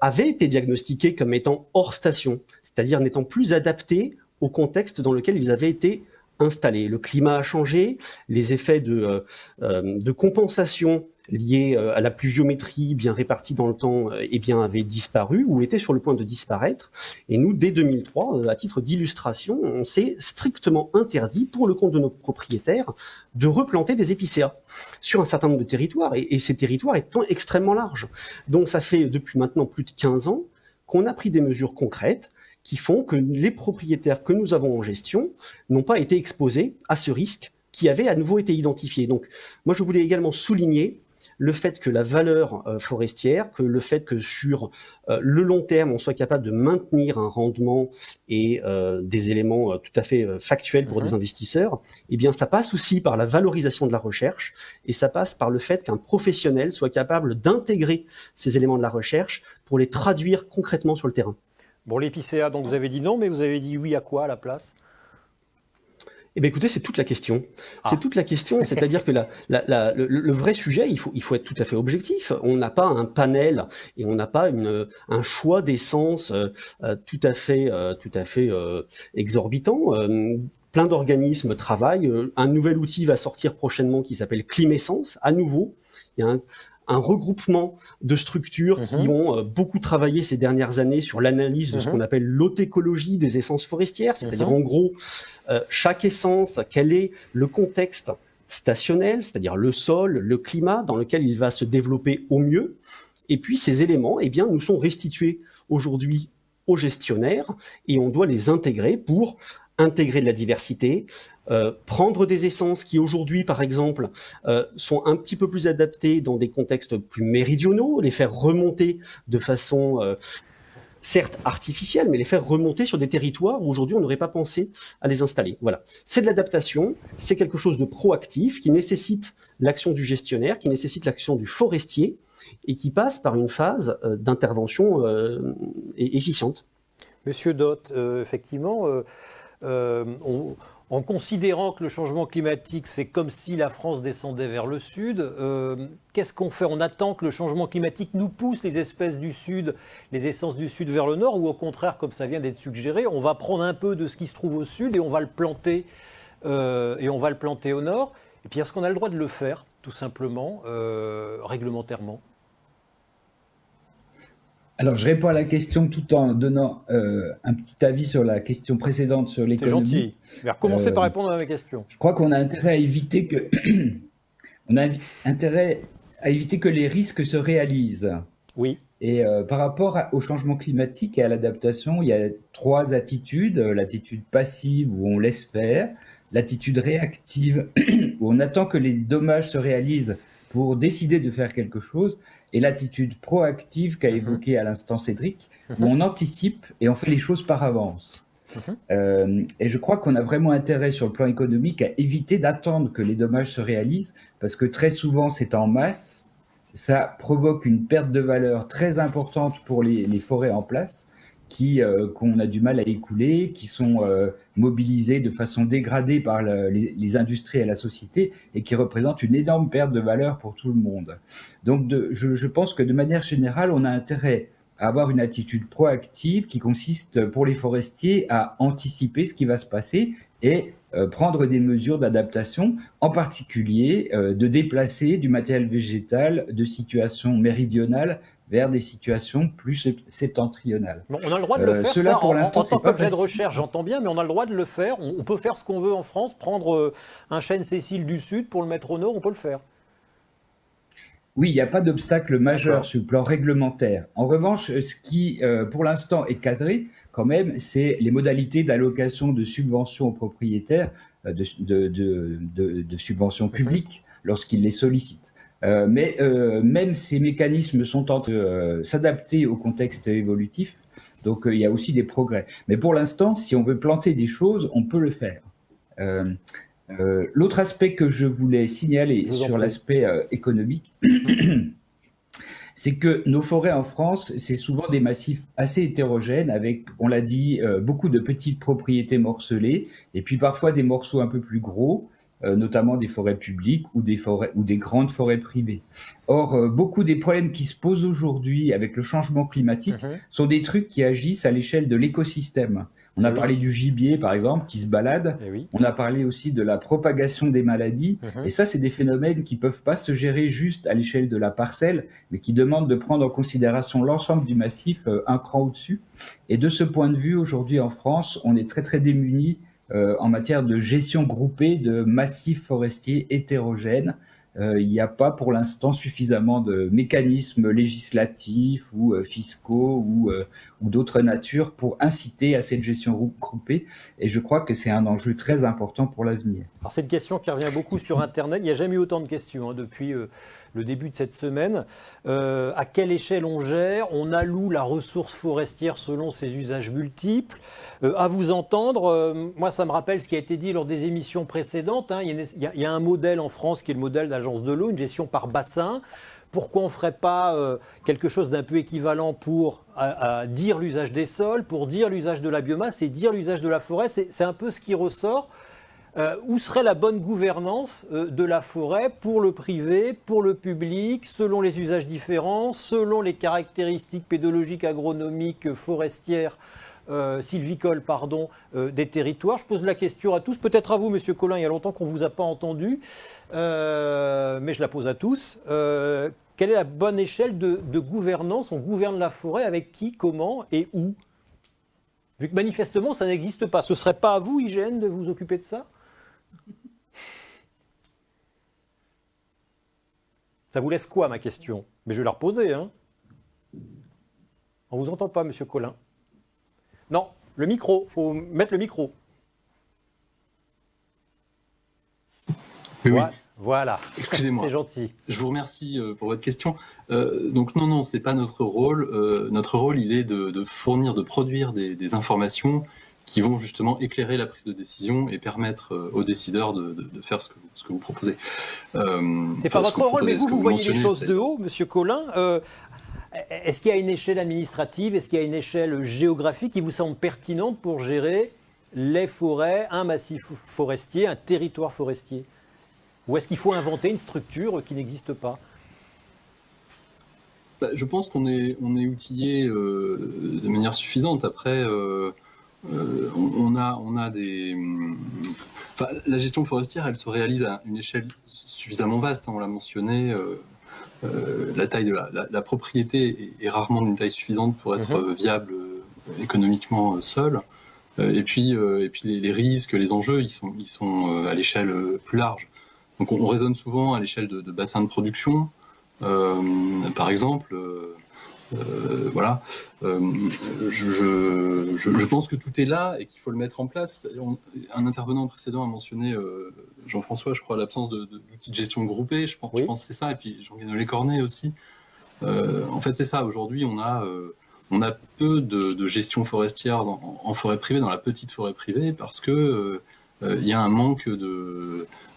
avaient été diagnostiqués comme étant hors station, c'est-à-dire n'étant plus adaptés au contexte dans lequel ils avaient été installés. Le climat a changé, les effets de compensation liées à la pluviométrie bien répartie dans le temps avaient disparu ou étaient sur le point de disparaître. Et nous, dès 2003, à titre d'illustration, on s'est strictement interdit, pour le compte de nos propriétaires, de replanter des épicéas sur un certain nombre de territoires, et ces territoires étant extrêmement larges. Donc ça fait depuis maintenant plus de 15 ans qu'on a pris des mesures concrètes qui font que les propriétaires que nous avons en gestion n'ont pas été exposés à ce risque qui avait à nouveau été identifié. Donc moi je voulais également souligner le fait que la valeur forestière, que le fait que sur le long terme, on soit capable de maintenir un rendement et des éléments tout à fait factuels pour des investisseurs, eh bien ça passe aussi par la valorisation de la recherche et ça passe par le fait qu'un professionnel soit capable d'intégrer ces éléments de la recherche pour les traduire concrètement sur le terrain. Bon, l'épicéa, donc vous avez dit non, mais vous avez dit oui à quoi à la place ? Eh bien, écoutez, c'est toute la question. C'est toute la question, c'est-à-dire que le vrai sujet, il faut être tout à fait objectif. On n'a pas un panel et on n'a pas un choix d'essence tout à fait exorbitant. Plein d'organismes travaillent. Un nouvel outil va sortir prochainement qui s'appelle Climessence. À nouveau, il y a un regroupement de structures qui ont beaucoup travaillé ces dernières années sur l'analyse de ce qu'on appelle l'autécologie des essences forestières, c'est-à-dire en gros, chaque essence, quel est le contexte stationnel, c'est-à-dire le sol, le climat dans lequel il va se développer au mieux, et puis ces éléments, eh bien, nous sont restitués aujourd'hui aux gestionnaires et on doit les intégrer pour intégrer de la diversité, prendre des essences qui aujourd'hui, par exemple, sont un petit peu plus adaptées dans des contextes plus méridionaux, les faire remonter de façon certes artificielle, mais les faire remonter sur des territoires où aujourd'hui on n'aurait pas pensé à les installer. Voilà, c'est de l'adaptation, c'est quelque chose de proactif qui nécessite l'action du gestionnaire, qui nécessite l'action du forestier et qui passe par une phase d'intervention efficiente. Monsieur Dott, effectivement, en considérant que le changement climatique, c'est comme si la France descendait vers le sud, qu'est-ce qu'on fait ? On attend que le changement climatique nous pousse les espèces du sud, les essences du sud vers le nord, ou au contraire, comme ça vient d'être suggéré, on va prendre un peu de ce qui se trouve au sud et on va le planter, au nord. Et puis, est-ce qu'on a le droit de le faire, tout simplement, réglementairement ? Alors, je réponds à la question tout en donnant un petit avis sur la question précédente sur l'économie. C'est gentil. Je vais recommencer par répondre à ma question. Je crois qu'on a intérêt à éviter que les risques se réalisent. Oui. Et par rapport au changement climatique et à l'adaptation, il y a 3 attitudes. L'attitude passive où on laisse faire, l'attitude réactive où on attend que les dommages se réalisent pour décider de faire quelque chose, et l'attitude proactive qu'a évoquée à l'instant Cédric, où on anticipe et on fait les choses par avance. Et je crois qu'on a vraiment intérêt sur le plan économique à éviter d'attendre que les dommages se réalisent, parce que très souvent c'est en masse, ça provoque une perte de valeur très importante pour les forêts en place, qu'on a du mal à écouler, qui sont mobilisés de façon dégradée par les industries et la société et qui représentent une énorme perte de valeur pour tout le monde. Donc je pense que de manière générale, on a intérêt à avoir une attitude proactive qui consiste pour les forestiers à anticiper ce qui va se passer et prendre des mesures d'adaptation, en particulier de déplacer du matériel végétal de situations méridionales vers des situations plus septentrionales. Bon, on a le droit de le faire, cela, ça, pour l'instant, en tant qu'objet de recherche, j'entends bien, mais on a le droit de le faire. On peut faire ce qu'on veut en France, prendre un chêne Cécile du Sud pour le mettre au nord, on peut le faire. Oui, il n'y a pas d'obstacle majeur sur le plan réglementaire. En revanche, ce qui, pour l'instant, est cadré, quand même, c'est les modalités d'allocation de subventions aux propriétaires, de subventions publiques, lorsqu'ils les sollicitent. Mais même ces mécanismes sont en train de s'adapter au contexte évolutif, donc il y a aussi des progrès. Mais pour l'instant, si on veut planter des choses, on peut le faire. L'autre aspect que je voulais signaler sur l'aspect économique, c'est que nos forêts en France, c'est souvent des massifs assez hétérogènes avec, on l'a dit, beaucoup de petites propriétés morcelées et puis parfois des morceaux un peu plus gros, notamment des forêts publiques ou des grandes forêts privées. Or, beaucoup des problèmes qui se posent aujourd'hui avec le changement climatique sont des trucs qui agissent à l'échelle de l'écosystème. On a parlé du gibier, par exemple, qui se balade. On a parlé aussi de la propagation des maladies. Et ça, c'est des phénomènes qui peuvent pas se gérer juste à l'échelle de la parcelle, mais qui demandent de prendre en considération l'ensemble du massif un cran au-dessus. Et de ce point de vue, aujourd'hui en France, on est très très démunis en matière de gestion groupée de massifs forestiers hétérogènes. Il n'y a pas pour l'instant suffisamment de mécanismes législatifs ou fiscaux ou d'autres natures pour inciter à cette gestion groupée. Et je crois que c'est un enjeu très important pour l'avenir. Alors c'est une question qui revient beaucoup sur Internet. Il n'y a jamais eu autant de questions depuis le début de cette semaine. À quelle échelle on gère? On alloue la ressource forestière selon ses usages multiples. À vous entendre, moi ça me rappelle ce qui a été dit lors des émissions précédentes. Il y a un modèle en France qui est le modèle d'Agence de l'eau, une gestion par bassin. Pourquoi on ne ferait pas quelque chose d'un peu équivalent pour dire l'usage des sols, pour dire l'usage de la biomasse et dire l'usage de la forêt? C'est un peu ce qui ressort. Où serait la bonne gouvernance de la forêt pour le privé, pour le public, selon les usages différents, selon les caractéristiques pédologiques, agronomiques, forestières, sylvicoles, des territoires? Je pose la question à tous, peut-être à vous, Monsieur Colin, il y a longtemps qu'on ne vous a pas entendu, mais je la pose à tous. Quelle est la bonne échelle de gouvernance? On gouverne la forêt avec qui, comment et où? Vu que manifestement, ça n'existe pas. Ce ne serait pas à vous, IGN, de vous occuper de ça? Ça vous laisse quoi, ma question? Mais je vais la reposer. On ne vous entend pas, Monsieur Colin. Non, le micro. Il faut mettre le micro. Oui. Voilà. Excusez-moi. C'est gentil. Je vous remercie pour votre question. Donc non, c'est pas notre rôle. Notre rôle, il est de fournir, de produire des informations qui vont justement éclairer la prise de décision et permettre aux décideurs de faire ce que vous proposez. C'est pas votre rôle, mais vous voyez les choses de haut, Monsieur Colin. Est-ce qu'il y a une échelle administrative, est-ce qu'il y a une échelle géographique qui vous semble pertinente pour gérer les forêts, un massif forestier, un territoire forestier? Ou est-ce qu'il faut inventer une structure qui n'existe pas? Je pense qu'on est outillé de manière suffisante. Après, on a des... Enfin, la gestion forestière, elle se réalise à une échelle suffisamment vaste. On l'a mentionné, la taille de la propriété est rarement d'une taille suffisante pour être viable économiquement seule. Et puis les risques, les enjeux, ils sont à l'échelle plus large. Donc on raisonne souvent à l'échelle de bassins de production, par exemple. Voilà. Je pense que tout est là et qu'il faut le mettre en place. Un intervenant précédent a mentionné, Jean-François, je crois, l'absence d'outils de gestion groupés. Je pense que c'est ça. Et puis Jean-Guénolé Cornet aussi. En fait, c'est ça. Aujourd'hui, on a peu de gestion forestière en forêt privée, dans la petite forêt privée, parce que il y a un manque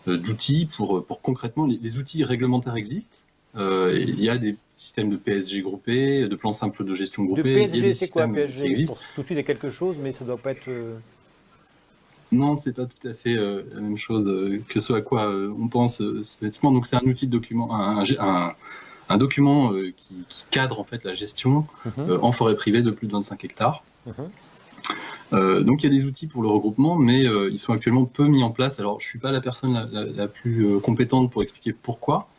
d'outils pour concrètement, les outils réglementaires existent. Il y a des systèmes de PSG groupés, de plans simples de gestion groupés. De PSG, c'est quoi PSG? Pour tout de suite, il y a quelque chose, mais ça ne doit pas être... Non, c'est pas tout à fait la même chose que ce à quoi on pense systématiquement. Donc c'est un outil de document, un document qui cadre en fait la gestion en forêt privée de plus de 25 hectares. Donc il y a des outils pour le regroupement, mais ils sont actuellement peu mis en place. Alors je suis pas la personne la plus compétente pour expliquer pourquoi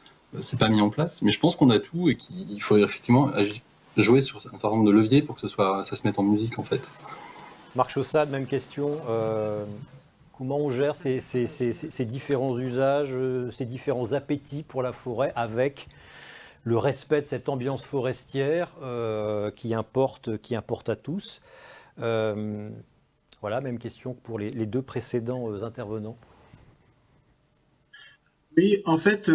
c'est pas mis en place, mais je pense qu'on a tout et qu'il faut effectivement jouer sur un certain nombre de leviers pour que ça se mette en musique en fait. Marc Chaussade, même question. Comment on gère ces différents usages, ces différents appétits pour la forêt avec le respect de cette ambiance forestière qui importe à tous? Voilà, même question que pour les deux précédents intervenants. Oui, en fait,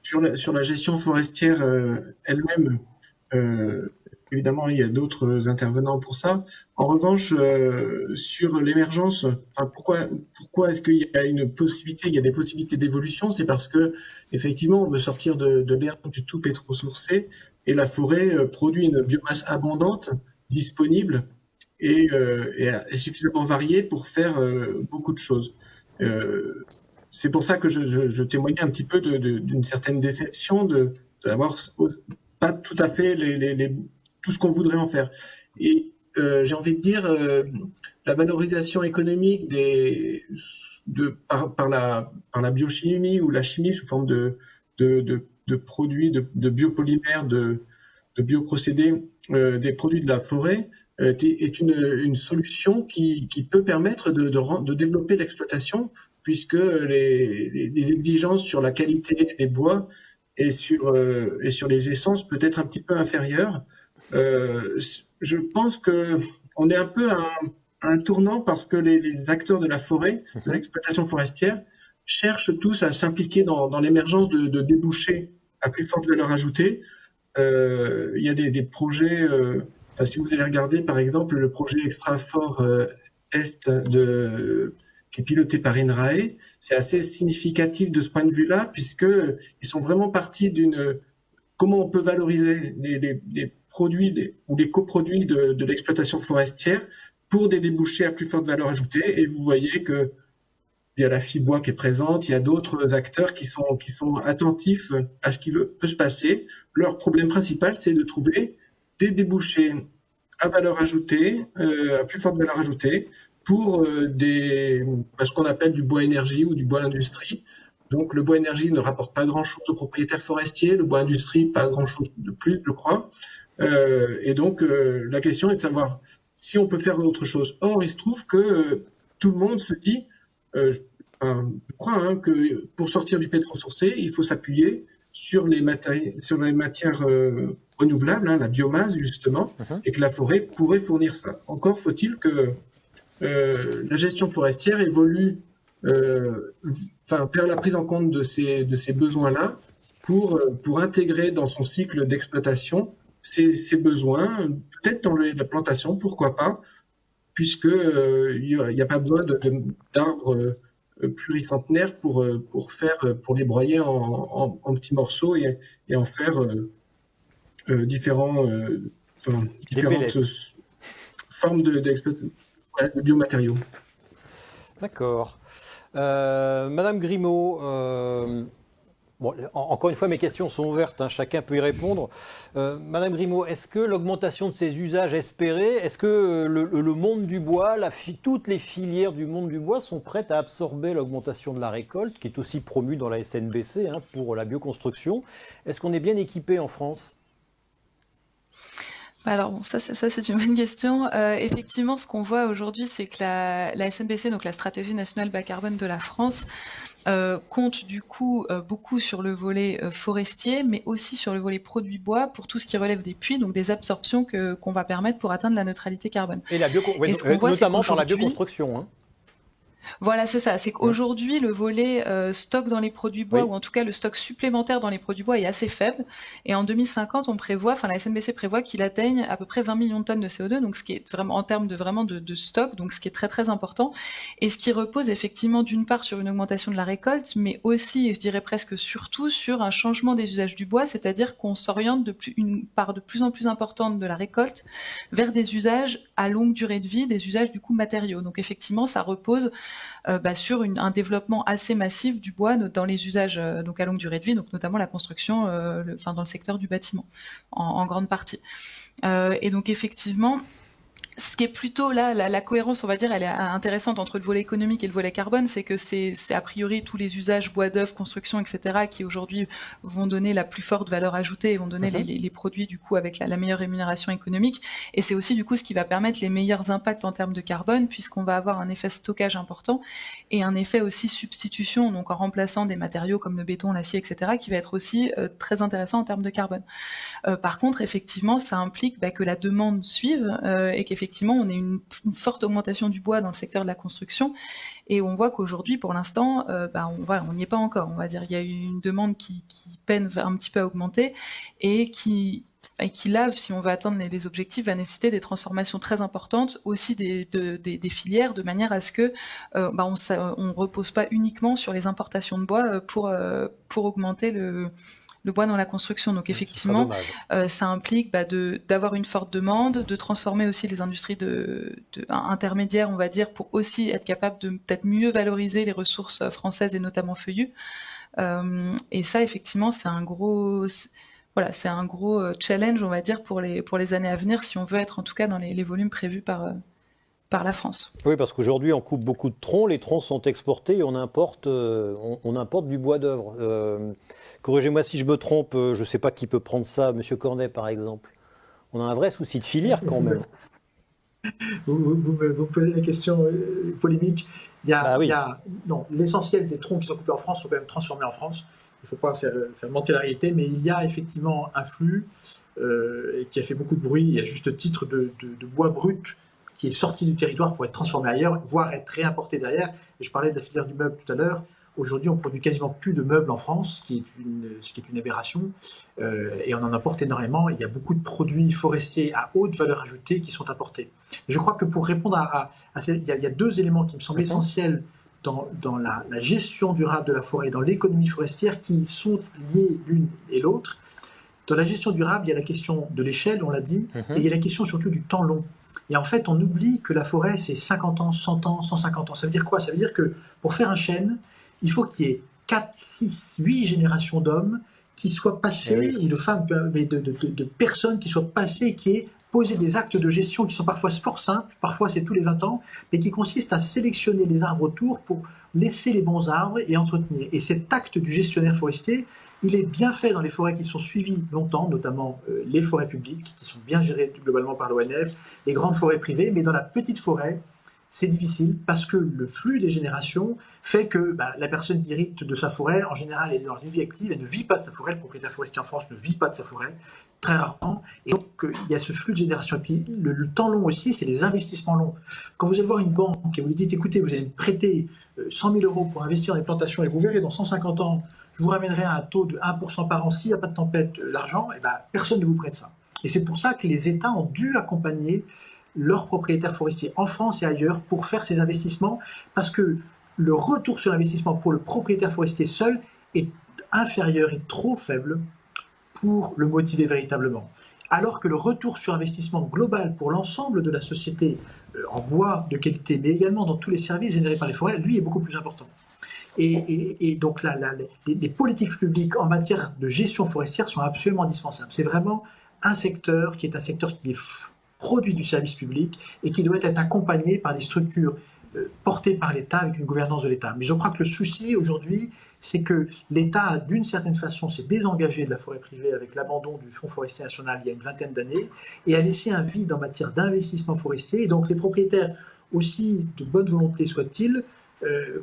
sur la gestion forestière elle-même, évidemment, il y a d'autres intervenants pour ça. En revanche, sur l'émergence, pourquoi est-ce qu'il y a une possibilité, il y a des possibilités d'évolution? C'est parce que effectivement, on veut sortir de l'ère du tout pétro-sourcé et la forêt produit une biomasse abondante, disponible et suffisamment variée pour faire beaucoup de choses. C'est pour ça que je témoignais un petit peu d'une certaine déception d'avoir pas tout à fait tout ce qu'on voudrait en faire. Et j'ai envie de dire, la valorisation économique par la biochimie ou la chimie sous forme de produits, de biopolymères, de bioprocédés, des produits de la forêt, est une solution qui peut permettre de développer l'exploitation, puisque les exigences sur la qualité des bois et sur les essences peut être un petit peu inférieures. Je pense que on est un peu à un tournant, parce que les acteurs de la forêt, de l'exploitation forestière, cherchent tous à s'impliquer dans l'émergence de débouchés à plus forte valeur ajoutée. Il y a des projets, si vous allez regarder par exemple le projet Extrafort Est qui est piloté par INRAE, c'est assez significatif de ce point de vue-là, puisqu'ils sont vraiment partis comment on peut valoriser les produits ou les coproduits de l'exploitation forestière pour des débouchés à plus forte valeur ajoutée. Et vous voyez que il y a la FIBOIS qui est présente, il y a d'autres acteurs qui sont attentifs à ce qui peut se passer. Leur problème principal, c'est de trouver des débouchés à valeur ajoutée, à plus forte valeur ajoutée, pour ce qu'on appelle du bois énergie ou du bois industrie. Donc le bois énergie ne rapporte pas grand-chose aux propriétaires forestiers, le bois industrie pas grand-chose de plus, je crois. Et donc la question est de savoir si on peut faire autre chose. Or, il se trouve que tout le monde se dit, je crois, que pour sortir du pétrole sourcé, il faut s'appuyer sur les matières renouvelables, la biomasse justement, et que la forêt pourrait fournir ça. Encore faut-il que la gestion forestière évolue vers la prise en compte de ces besoins-là pour intégrer dans son cycle d'exploitation ces besoins, peut-être dans la plantation, pourquoi pas, puisque il n'y a pas besoin d'arbres pluricentenaires pour les broyer en petits morceaux et en faire différentes formes de biomatériaux. D'accord. Madame Grimaud, encore une fois, mes questions sont ouvertes, chacun peut y répondre. Madame Grimaud, est-ce que l'augmentation de ces usages espérés, est-ce que le monde du bois, toutes les filières du monde du bois sont prêtes à absorber l'augmentation de la récolte, qui est aussi promue dans la SNBC pour la bioconstruction? Est-ce qu'on est bien équipé en France? Alors ça c'est une bonne question. Effectivement, ce qu'on voit aujourd'hui, c'est que la SNBC, donc la Stratégie nationale bas carbone de la France, compte du coup beaucoup sur le volet forestier, mais aussi sur le volet produits bois pour tout ce qui relève des puits, donc des absorptions qu'on va permettre pour atteindre la neutralité carbone. Et notamment par la bioconstruction. Voilà, c'est ça. C'est qu'aujourd'hui, le volet stock dans les produits bois, ou en tout cas le stock supplémentaire dans les produits bois, est assez faible. Et en 2050, la SNBC prévoit qu'il atteigne à peu près 20 millions de tonnes de CO2, donc ce qui est vraiment en termes de stock, donc ce qui est très très important. Et ce qui repose effectivement d'une part sur une augmentation de la récolte, mais aussi, et je dirais presque surtout, sur un changement des usages du bois, c'est-à-dire qu'on s'oriente une part de plus en plus importante de la récolte vers des usages à longue durée de vie, des usages du coup matériaux. Donc effectivement, ça repose sur un développement assez massif du bois dans les usages donc à longue durée de vie, donc notamment la construction, dans le secteur du bâtiment, en grande partie. Et donc effectivement, ce qui est plutôt là, la cohérence, on va dire, elle est intéressante entre le volet économique et le volet carbone, c'est que c'est a priori tous les usages bois d'œuvre, construction, etc., qui aujourd'hui vont donner la plus forte valeur ajoutée et vont donner les produits du coup avec la meilleure rémunération économique. Et c'est aussi du coup ce qui va permettre les meilleurs impacts en termes de carbone, puisqu'on va avoir un effet stockage important et un effet aussi substitution, donc en remplaçant des matériaux comme le béton, l'acier, etc., qui va être aussi très intéressant en termes de carbone. Par contre, effectivement, ça implique que la demande suive et qu'effectivement on a une forte augmentation du bois dans le secteur de la construction, et on voit qu'aujourd'hui, pour l'instant, on n'y est pas encore. On va dire, il y a eu une demande qui peine un petit peu à augmenter et qui là, si on veut atteindre les objectifs, va nécessiter des transformations très importantes, aussi des filières, de manière à ce que on repose pas uniquement sur les importations de bois pour augmenter le bois dans la construction. Donc effectivement, ça implique d'avoir une forte demande, de transformer aussi les industries intermédiaires, on va dire, pour aussi être capable de peut-être mieux valoriser les ressources françaises et notamment feuillues. Et ça, effectivement, c'est un gros... voilà, c'est un gros challenge, on va dire, pour les années à venir, si on veut être en tout cas dans les volumes prévus par la France. Oui, parce qu'aujourd'hui, on coupe beaucoup de troncs, les troncs sont exportés et on importe du bois d'œuvre. Corrigez-moi si je me trompe, je ne sais pas qui peut prendre ça, Monsieur Cornet par exemple. On a un vrai souci de filière quand même. Vous me posez la question polémique. L'essentiel des troncs qui sont coupés en France sont quand même transformés en France. Il ne faut pas faire mentir la réalité, mais il y a effectivement un flux qui a fait beaucoup de bruit, et à juste titre, de bois brut qui est sorti du territoire pour être transformé ailleurs, voire être réimporté derrière. Et je parlais de la filière du meuble tout à l'heure. Aujourd'hui, on produit quasiment plus de meubles en France, ce qui est une aberration, et on en importe énormément. Il y a beaucoup de produits forestiers à haute valeur ajoutée qui sont importés. Et je crois que pour répondre il y a deux éléments qui me semblent essentiels dans la gestion durable de la forêt, dans l'économie forestière, qui sont liés l'une et l'autre. Dans la gestion durable, il y a la question de l'échelle, on l'a dit, et il y a la question surtout du temps long. Et en fait, on oublie que la forêt, c'est 50 ans, 100 ans, 150 ans. Ça veut dire quoi? Ça veut dire que pour faire un chêne, il faut qu'il y ait 4, 6, 8 générations d'hommes qui soient passés, ou de femmes, de personnes qui soient passées, qui aient posé des actes de gestion qui sont parfois fort simples, parfois c'est tous les 20 ans, mais qui consistent à sélectionner les arbres autour pour laisser les bons arbres et entretenir. Et cet acte du gestionnaire forestier, il est bien fait dans les forêts qui sont suivies longtemps, notamment les forêts publiques, qui sont bien gérées globalement par l'ONF, les grandes forêts privées, mais dans la petite forêt, c'est difficile parce que le flux des générations fait que la personne qui hérite de sa forêt, en général, elle est dans une vie active, elle ne vit pas de sa forêt, le propriétaire forestier en France ne vit pas de sa forêt, très rarement, et donc il y a ce flux de génération. Et puis le temps long aussi, c'est les investissements longs. Quand vous allez voir une banque et vous lui dites, écoutez, vous allez me prêter 100 000 euros pour investir dans les plantations et vous verrez dans 150 ans, je vous ramènerai à un taux de 1% par an, s'il n'y a pas de tempête, l'argent, personne ne vous prête ça. Et c'est pour ça que les États ont dû accompagner leurs propriétaires forestiers en France et ailleurs pour faire ces investissements, parce que le retour sur l'investissement pour le propriétaire forestier seul est inférieur et trop faible pour le motiver véritablement. Alors que le retour sur investissement global pour l'ensemble de la société en bois de qualité, mais également dans tous les services générés par les forêts, lui est beaucoup plus important. Et donc là, les politiques publiques en matière de gestion forestière sont absolument indispensables. C'est vraiment un secteur qui est produit du service public et qui doit être accompagné par des structures portées par l'État avec une gouvernance de l'État. Mais je crois que le souci aujourd'hui, c'est que l'État, d'une certaine façon, s'est désengagé de la forêt privée avec l'abandon du Fonds forestier national il y a une vingtaine d'années et a laissé un vide en matière d'investissement forestier. Et donc les propriétaires, aussi de bonne volonté soient-ils,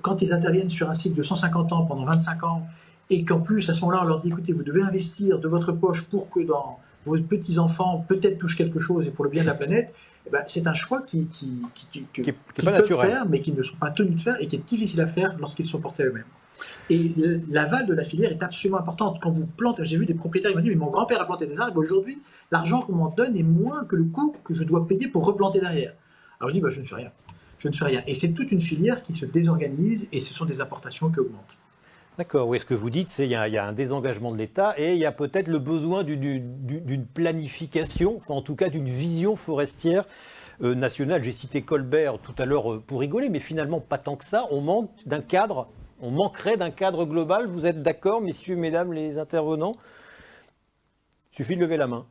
quand ils interviennent sur un cycle de 150 ans pendant 25 ans et qu'en plus à ce moment-là on leur dit écoutez, vous devez investir de votre poche pour que dans vos petits-enfants peut-être touchent quelque chose et pour le bien de la planète, c'est un choix qu'ils peuvent faire mais qu'ils ne sont pas tenus de faire et qui est difficile à faire lorsqu'ils sont portés à eux-mêmes. Et l'aval de la filière est absolument importante. Quand vous plantez, j'ai vu des propriétaires qui m'ont dit mais mon grand-père a planté des arbres, aujourd'hui l'argent qu'on m'en donne est moins que le coût que je dois payer pour replanter derrière. Alors je dis je ne fais rien. Je ne fais rien. Et c'est toute une filière qui se désorganise et ce sont des importations qui augmentent. D'accord, oui, ce que vous dites, c'est qu'il y a un désengagement de l'État et il y a peut-être le besoin d'une planification, enfin en tout cas d'une vision forestière nationale. J'ai cité Colbert tout à l'heure pour rigoler, mais finalement pas tant que ça. On manquerait d'un cadre global. Vous êtes d'accord, messieurs, mesdames, les intervenants? Il suffit de lever la main.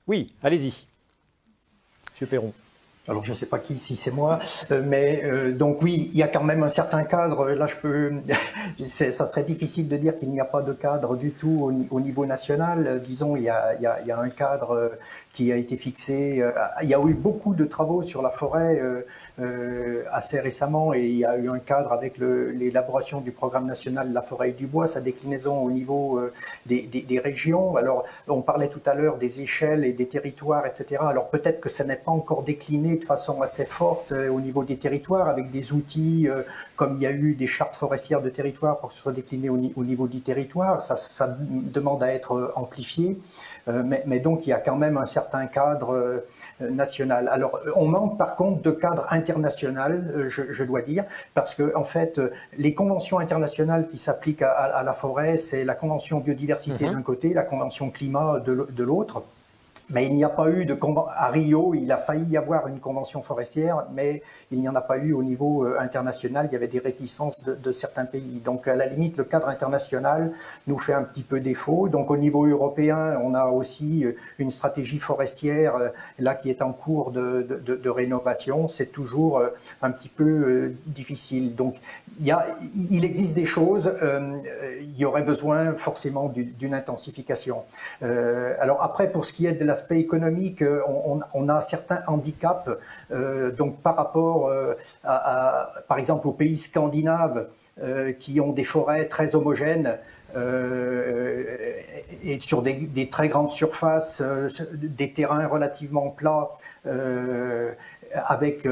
Oui, allez-y. Monsieur Perron. Alors je ne sais pas si c'est moi, mais donc oui, il y a quand même un certain cadre. Là, ça serait difficile de dire qu'il n'y a pas de cadre du tout au niveau national. Disons, il y a un cadre qui a été fixé. Il y a eu beaucoup de travaux sur la forêt assez récemment et il y a eu un cadre avec l'élaboration du programme national de la forêt et du bois, sa déclinaison au niveau des régions. Alors, on parlait tout à l'heure des échelles et des territoires, etc. Alors peut-être que ça n'est pas encore décliné de façon assez forte au niveau des territoires avec des outils comme il y a eu des chartes forestières de territoire pour que ce soit décliné au niveau du territoire. Ça demande à être amplifié. Mais donc il y a quand même un certain cadre national. Alors on manque par contre de cadre international, je dois dire, parce que en fait les conventions internationales qui s'appliquent à la forêt, c'est la convention biodiversité d'un côté, la convention climat de l'autre. Mais il n'y a pas eu à Rio, il a failli y avoir une convention forestière, mais il n'y en a pas eu au niveau international. Il y avait des réticences de certains pays. Donc, à la limite, le cadre international nous fait un petit peu défaut. Donc, au niveau européen, on a aussi une stratégie forestière là qui est en cours de rénovation. C'est toujours un petit peu difficile. Donc, il existe des choses. Il y aurait besoin forcément d'une intensification. Alors après, pour ce qui est de l'aspect économique, on a certains handicaps. Donc par rapport par exemple aux pays scandinaves qui ont des forêts très homogènes et sur des très grandes surfaces, des terrains relativement plats, avec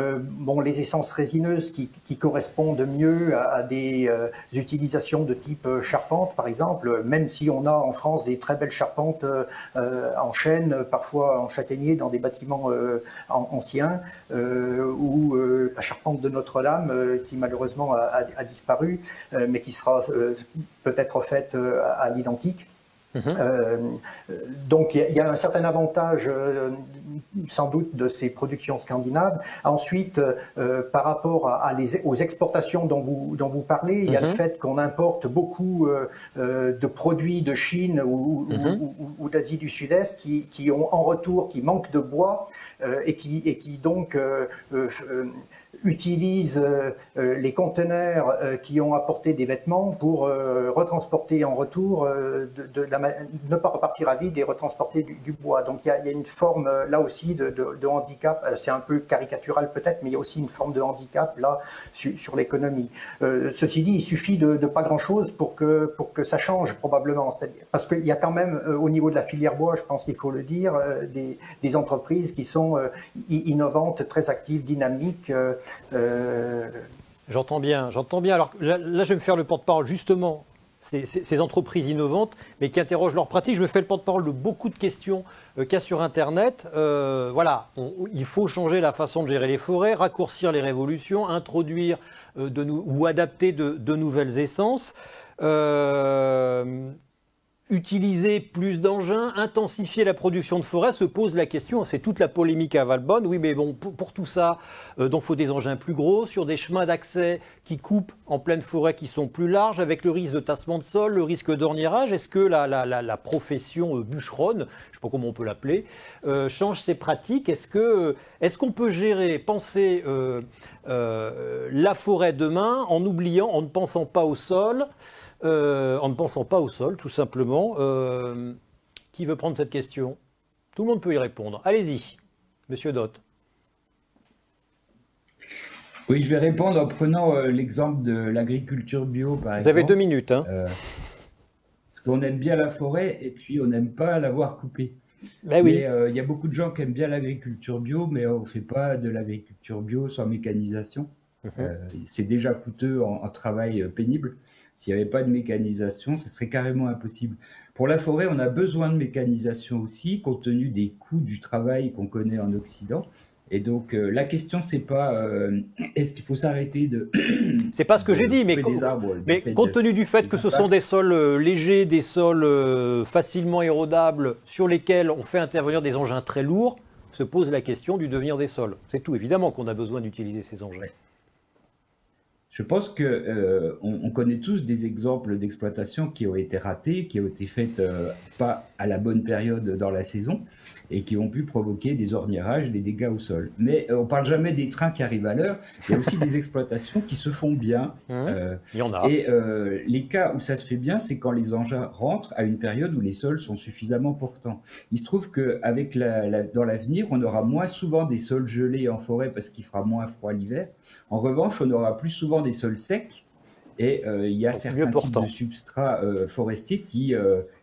les essences résineuses qui correspondent mieux à des utilisations de type charpente, par exemple, même si on a en France des très belles charpentes en chêne, parfois en châtaignier dans des bâtiments anciens, ou la charpente de Notre-Dame qui malheureusement a disparu, mais qui sera peut-être faite à l'identique. Donc il y a un certain avantage sans doute de ces productions scandinaves. Ensuite, par rapport aux exportations dont vous parlez, il y a le fait qu'on importe beaucoup de produits de Chine ou d'Asie du Sud-Est qui ont en retour, qui manquent de bois et qui donc utilisent les conteneurs qui ont apporté des vêtements pour retransporter en retour, ne pas repartir à vide et retransporter du bois. Donc il y a une forme là aussi de handicap, c'est un peu caricatural peut-être, mais il y a aussi une forme de handicap là sur l'économie. Ceci dit, il suffit de pas grand-chose pour que ça change probablement, parce qu'il y a quand même au niveau de la filière bois, je pense qu'il faut le dire, des entreprises qui sont innovantes, très actives, dynamiques. J'entends bien. Alors là, je vais me faire le porte-parole justement ces entreprises innovantes, mais qui interrogent leurs pratiques. Je me fais le porte-parole de beaucoup de questions qu'il y a sur Internet. Il faut changer la façon de gérer les forêts, raccourcir les révolutions, introduire ou adapter de nouvelles essences. Utiliser plus d'engins, intensifier la production de forêt, se pose la question, c'est toute la polémique à Valbonne, oui mais bon, pour tout ça, donc il faut des engins plus gros, sur des chemins d'accès qui coupent en pleine forêt qui sont plus larges, avec le risque de tassement de sol, le risque d'orniérage. Est-ce que la profession bûcheronne, je ne sais pas comment on peut l'appeler, change ses pratiques? Est-ce qu'on peut penser la forêt demain en ne pensant pas au sol, tout simplement. Qui veut prendre cette question? Tout le monde peut y répondre. Allez-y, Monsieur Dott. Oui, je vais répondre en prenant l'exemple de l'agriculture bio, par exemple. Vous avez 2 minutes. Parce qu'on aime bien la forêt et puis on n'aime pas l'avoir coupée. Ben oui. Mais il y a beaucoup de gens qui aiment bien l'agriculture bio, mais on ne fait pas de l'agriculture bio sans mécanisation. C'est déjà coûteux en travail pénible. S'il n'y avait pas de mécanisation, ce serait carrément impossible. Pour la forêt, on a besoin de mécanisation aussi, compte tenu des coûts du travail qu'on connaît en Occident. Et donc, la question, c'est pas est-ce qu'il faut s'arrêter de. C'est pas ce que j'ai dit, mais compte tenu du fait que ce sont des sols légers, des sols facilement érodables, sur lesquels on fait intervenir des engins très lourds, se pose la question du devenir des sols. C'est tout, évidemment, qu'on a besoin d'utiliser ces engins. Ouais. Je pense qu'on connaît tous des exemples d'exploitation qui ont été ratées, qui ont été faites pas à la bonne période dans la saison et qui ont pu provoquer des orniérages, des dégâts au sol. Mais on ne parle jamais des trains qui arrivent à l'heure. Il y a aussi des exploitations qui se font bien. Il y en a. Et les cas où ça se fait bien, c'est quand les engins rentrent à une période où les sols sont suffisamment portants. Il se trouve qu'avec dans l'avenir, on aura moins souvent des sols gelés en forêt parce qu'il fera moins froid l'hiver. En revanche, on aura plus souvent des sols secs. Et il y a certains types de substrats forestiers qui,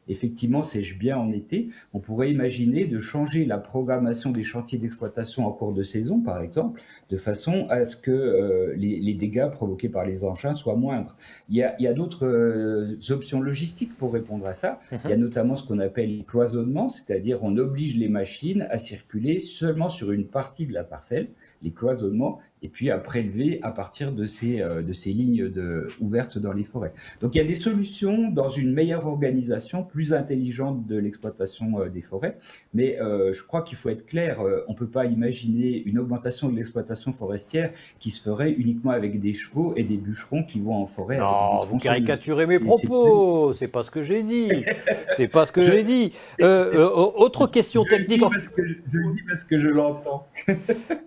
effectivement, sèchent bien en été. On pourrait imaginer de changer la programmation des chantiers d'exploitation en cours de saison, par exemple, de façon à ce que les dégâts provoqués par les engins soient moindres. Il y a d'autres options logistiques pour répondre à ça. Il y a notamment ce qu'on appelle le cloisonnement, c'est-à-dire on oblige les machines à circuler seulement sur une partie de la parcelle, les cloisonnements, et puis à prélever à partir de ces lignes ouvertes dans les forêts. Donc il y a des solutions dans une meilleure organisation plus intelligente de l'exploitation des forêts. Mais je crois qu'il faut être clair, on ne peut pas imaginer une augmentation de l'exploitation forestière qui se ferait uniquement avec des chevaux et des bûcherons qui vont en forêt. Non, vous caricaturez mes propos, c'est pas ce que j'ai dit. C'est pas ce que j'ai dit. Autre question technique. Je le dis parce que je l'entends.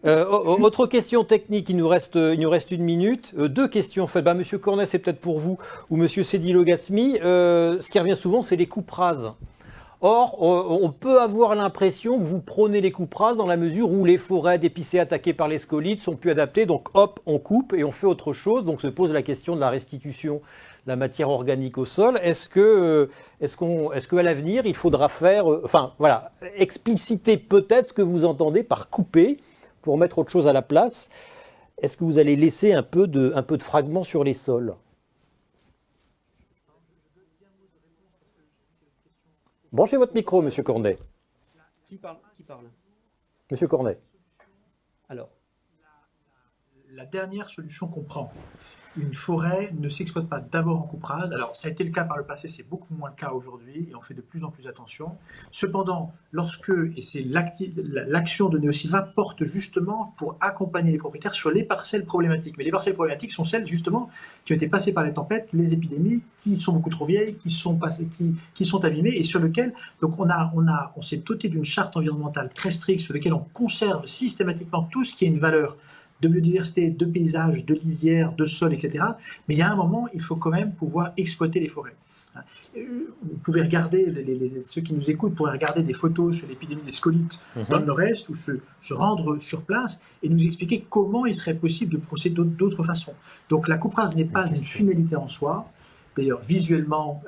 Autre question technique, il nous reste 1 minute. Deux questions faites. Monsieur Cornet, c'est peut-être pour vous, ou Monsieur Seydi-Logasmi. Ce qui revient souvent, c'est les coupes rases. Or, on peut avoir l'impression que vous prônez les coupes rases dans la mesure où les forêts d'épicéas attaquées par les scolites sont plus adaptées. Donc, hop, on coupe et on fait autre chose. Donc, se pose la question de la restitution de la matière organique au sol. Est-ce qu'à l'avenir, il faudra faire, expliciter peut-être ce que vous entendez par couper pour mettre autre chose à la place? Est-ce que vous allez laisser un peu de fragments sur les sols? Branchez votre micro, Monsieur Cornet. Qui parle? Monsieur Cornet. Alors, la dernière solution qu'on prend, une forêt ne s'exploite pas d'abord en coupe rase. Alors, ça a été le cas par le passé, c'est beaucoup moins le cas aujourd'hui, et on fait de plus en plus attention. Cependant, et c'est l'action de Néo Silva porte justement pour accompagner les propriétaires sur les parcelles problématiques. Mais les parcelles problématiques sont celles, justement, qui ont été passées par les tempêtes, les épidémies, qui sont beaucoup trop vieilles, qui sont abîmées, et sur lesquelles, donc on s'est doté d'une charte environnementale très stricte, sur laquelle on conserve systématiquement tout ce qui a une valeur de biodiversité, de paysage, de lisière, de sol, etc. Mais il y a un moment, il faut quand même pouvoir exploiter les forêts. Vous pouvez regarder, ceux qui nous écoutent pourraient regarder des photos sur l'épidémie des scolites dans le Nord-Est, ou se rendre sur place et nous expliquer comment il serait possible de procéder d'autres façons. Donc la coupe rase n'est pas une finalité en soi. D'ailleurs, visuellement,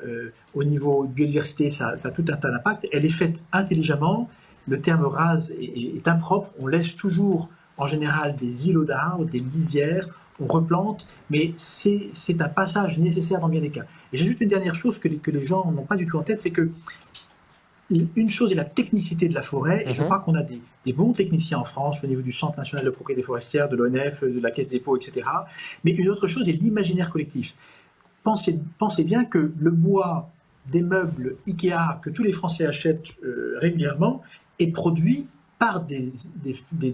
au niveau de biodiversité, ça a tout un tas d'impacts. Elle est faite intelligemment. Le terme rase est impropre. On laisse toujours en général des îlots d'arbres, des lisières, on replante, mais c'est un passage nécessaire dans bien des cas. Et j'ai juste une dernière chose que les gens n'ont pas du tout en tête, c'est que une chose est la technicité de la forêt, et je crois qu'on a des bons techniciens en France, au niveau du Centre national de propriété forestière, de l'ONF, de la Caisse des dépôts, etc. Mais une autre chose est l'imaginaire collectif. Pensez bien que le bois des meubles Ikea que tous les Français achètent régulièrement est produit par des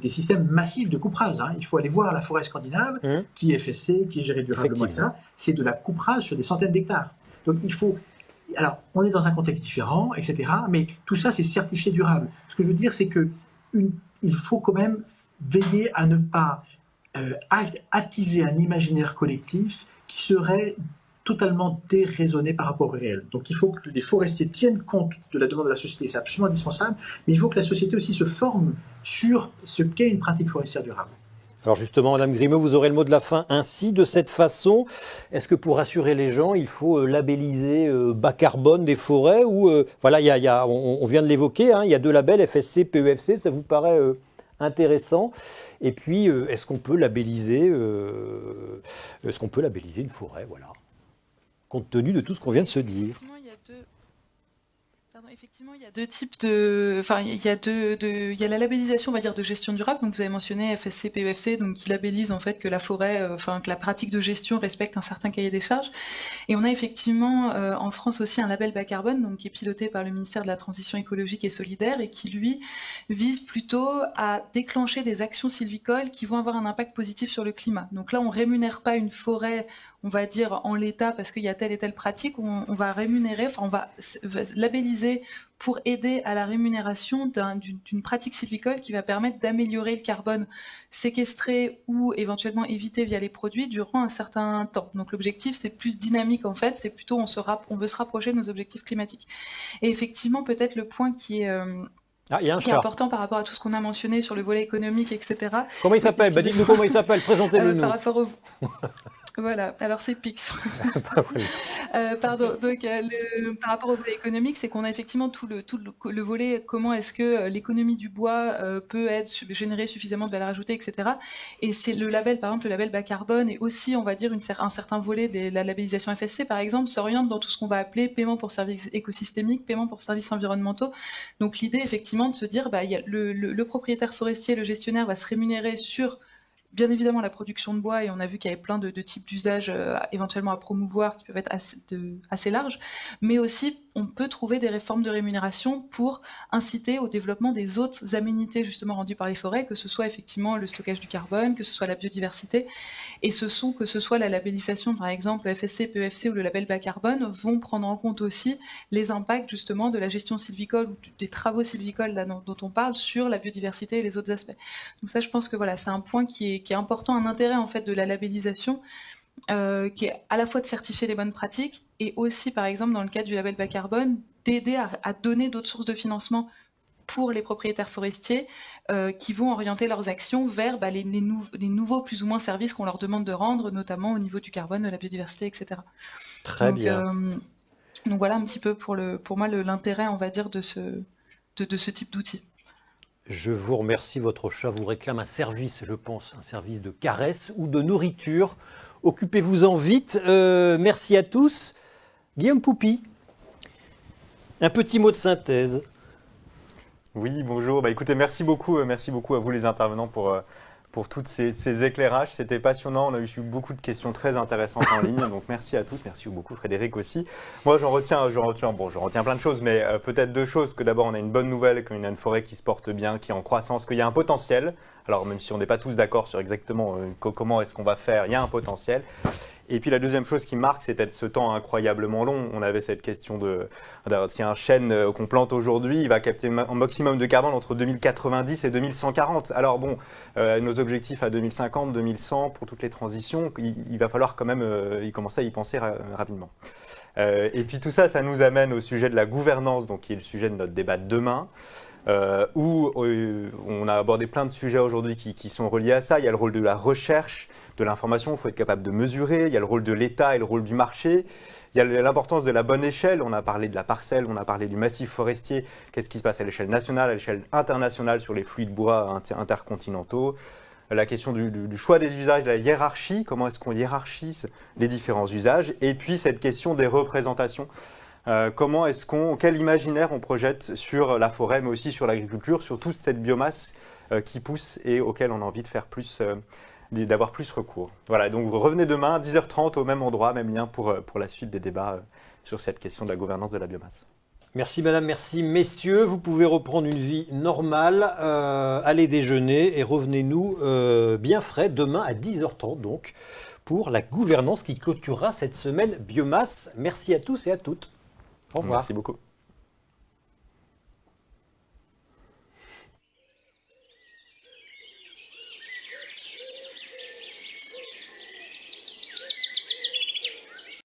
systèmes massifs de coupe rase. Il faut aller voir la forêt scandinave, qui est FSC, qui est gérée durablement, etc. C'est de la coupe rase sur des centaines d'hectares. Donc il faut... Alors, on est dans un contexte différent, etc. Mais tout ça, c'est certifié durable. Ce que je veux dire, c'est qu'il faut quand même veiller à ne pas attiser un imaginaire collectif qui serait totalement déraisonné par rapport au réel. Donc il faut que les forestiers tiennent compte de la demande de la société, c'est absolument indispensable, mais il faut que la société aussi se forme sur ce qu'est une pratique forestière durable. Alors justement, Madame Grimaud, vous aurez le mot de la fin ainsi, de cette façon. Est-ce que pour rassurer les gens, il faut labelliser bas carbone des forêts ou voilà, on vient de l'évoquer, il y a 2 labels, FSC, PEFC, ça vous paraît intéressant? Et puis, est-ce qu'on peut labelliser une forêt, voilà, compte tenu de tout ce qu'on vient de se dire? Effectivement, il y a 2 types de... Enfin, il y a la labellisation, on va dire, de gestion durable. Donc, vous avez mentionné FSC, PEFC, donc qui labellise en fait que la forêt, que la pratique de gestion respecte un certain cahier des charges. Et on a effectivement en France aussi un label bas carbone, donc qui est piloté par le ministère de la Transition écologique et solidaire et qui, lui, vise plutôt à déclencher des actions sylvicoles qui vont avoir un impact positif sur le climat. Donc là, on rémunère pas une forêt, on va dire, en l'état parce qu'il y a telle et telle pratique, on va rémunérer, on va labelliser pour aider à la rémunération d'une pratique sylvicole qui va permettre d'améliorer le carbone séquestré ou éventuellement évité via les produits durant un certain temps. Donc l'objectif, c'est plus dynamique en fait, c'est plutôt on veut se rapprocher de nos objectifs climatiques. Et effectivement, peut-être le point qui est... qui est important par rapport à tout ce qu'on a mentionné sur le volet économique, etc. Comment il s'appelle? Dites-nous comment il s'appelle, présentez-le nous. Par rapport au... Voilà, alors c'est Pix. Pardon, donc par rapport au volet économique, c'est qu'on a effectivement tout le volet, comment est-ce que l'économie du bois peut générer suffisamment de valeur ajoutée, etc. Et c'est le label, par exemple, le label bas carbone, et aussi, on va dire, un certain volet de la labellisation FSC, par exemple, s'oriente dans tout ce qu'on va appeler paiement pour services écosystémiques, paiement pour services environnementaux. Donc l'idée, effectivement, de se dire, il y a le propriétaire forestier, le gestionnaire va se rémunérer sur bien évidemment la production de bois, et on a vu qu'il y avait plein de types d'usages éventuellement à promouvoir qui peuvent être assez larges, mais aussi on peut trouver des réformes de rémunération pour inciter au développement des autres aménités justement rendues par les forêts, que ce soit effectivement le stockage du carbone, que ce soit la biodiversité, et que ce soit la labellisation par exemple FSC, PEFC ou le label bas carbone vont prendre en compte aussi les impacts justement de la gestion sylvicole ou des travaux sylvicoles là, dont on parle sur la biodiversité et les autres aspects. Donc ça, je pense que voilà, c'est un point qui est important, un intérêt en fait de la labellisation, qui est à la fois de certifier les bonnes pratiques et aussi, par exemple, dans le cadre du label bas carbone, d'aider à donner d'autres sources de financement pour les propriétaires forestiers qui vont orienter leurs actions vers les nouveaux plus ou moins services qu'on leur demande de rendre, notamment au niveau du carbone, de la biodiversité, etc. Très bien. Donc voilà un petit peu pour moi l'intérêt, on va dire, de ce type d'outil. Je vous remercie. Votre chat vous réclame un service, je pense, un service de caresse ou de nourriture. Occupez-vous-en vite. Merci à tous. Guillaume Poupy, un petit mot de synthèse. Oui, bonjour. Écoutez, merci beaucoup à vous les intervenants pour tous ces éclairages. C'était passionnant. On a eu beaucoup de questions très intéressantes en ligne. Donc merci à tous. Merci beaucoup Frédéric aussi. Moi, j'en retiens plein de choses, mais peut-être deux choses. Que d'abord, on a une bonne nouvelle, qu'on a une forêt qui se porte bien, qui est en croissance, qu'il y a un potentiel. Alors même si on n'est pas tous d'accord sur exactement comment est-ce qu'on va faire, il y a un potentiel. Et puis la deuxième chose qui marque, c'était ce temps incroyablement long. On avait cette question si un chêne qu'on plante aujourd'hui, il va capter un maximum de carbone entre 2090 et 2140. Alors bon, nos objectifs à 2050, 2100 pour toutes les transitions, il va falloir quand même commencer à y penser rapidement. Et puis tout ça, ça nous amène au sujet de la gouvernance, donc qui est le sujet de notre débat de demain. Où on a abordé plein de sujets aujourd'hui qui sont reliés à ça. Il y a le rôle de la recherche, de l'information, il faut être capable de mesurer. Il y a le rôle de l'État et le rôle du marché. Il y a l'importance de la bonne échelle. On a parlé de la parcelle, on a parlé du massif forestier. Qu'est-ce qui se passe à l'échelle nationale, à l'échelle internationale sur les flux de bois intercontinentaux. La question du choix des usages, de la hiérarchie. Comment est-ce qu'on hiérarchise les différents usages. Et puis cette question des représentations. Quel imaginaire on projette sur la forêt, mais aussi sur l'agriculture, sur toute cette biomasse qui pousse et auquel on a envie de faire d'avoir plus recours. Voilà, donc vous revenez demain à 10h30 au même endroit, même lien pour la suite des débats sur cette question de la gouvernance de la biomasse. Merci madame, merci messieurs. Vous pouvez reprendre une vie normale, aller déjeuner et revenez-nous bien frais demain à 10h30 donc pour la gouvernance qui clôturera cette semaine biomasse. Merci à tous et à toutes. Au revoir. Merci beaucoup.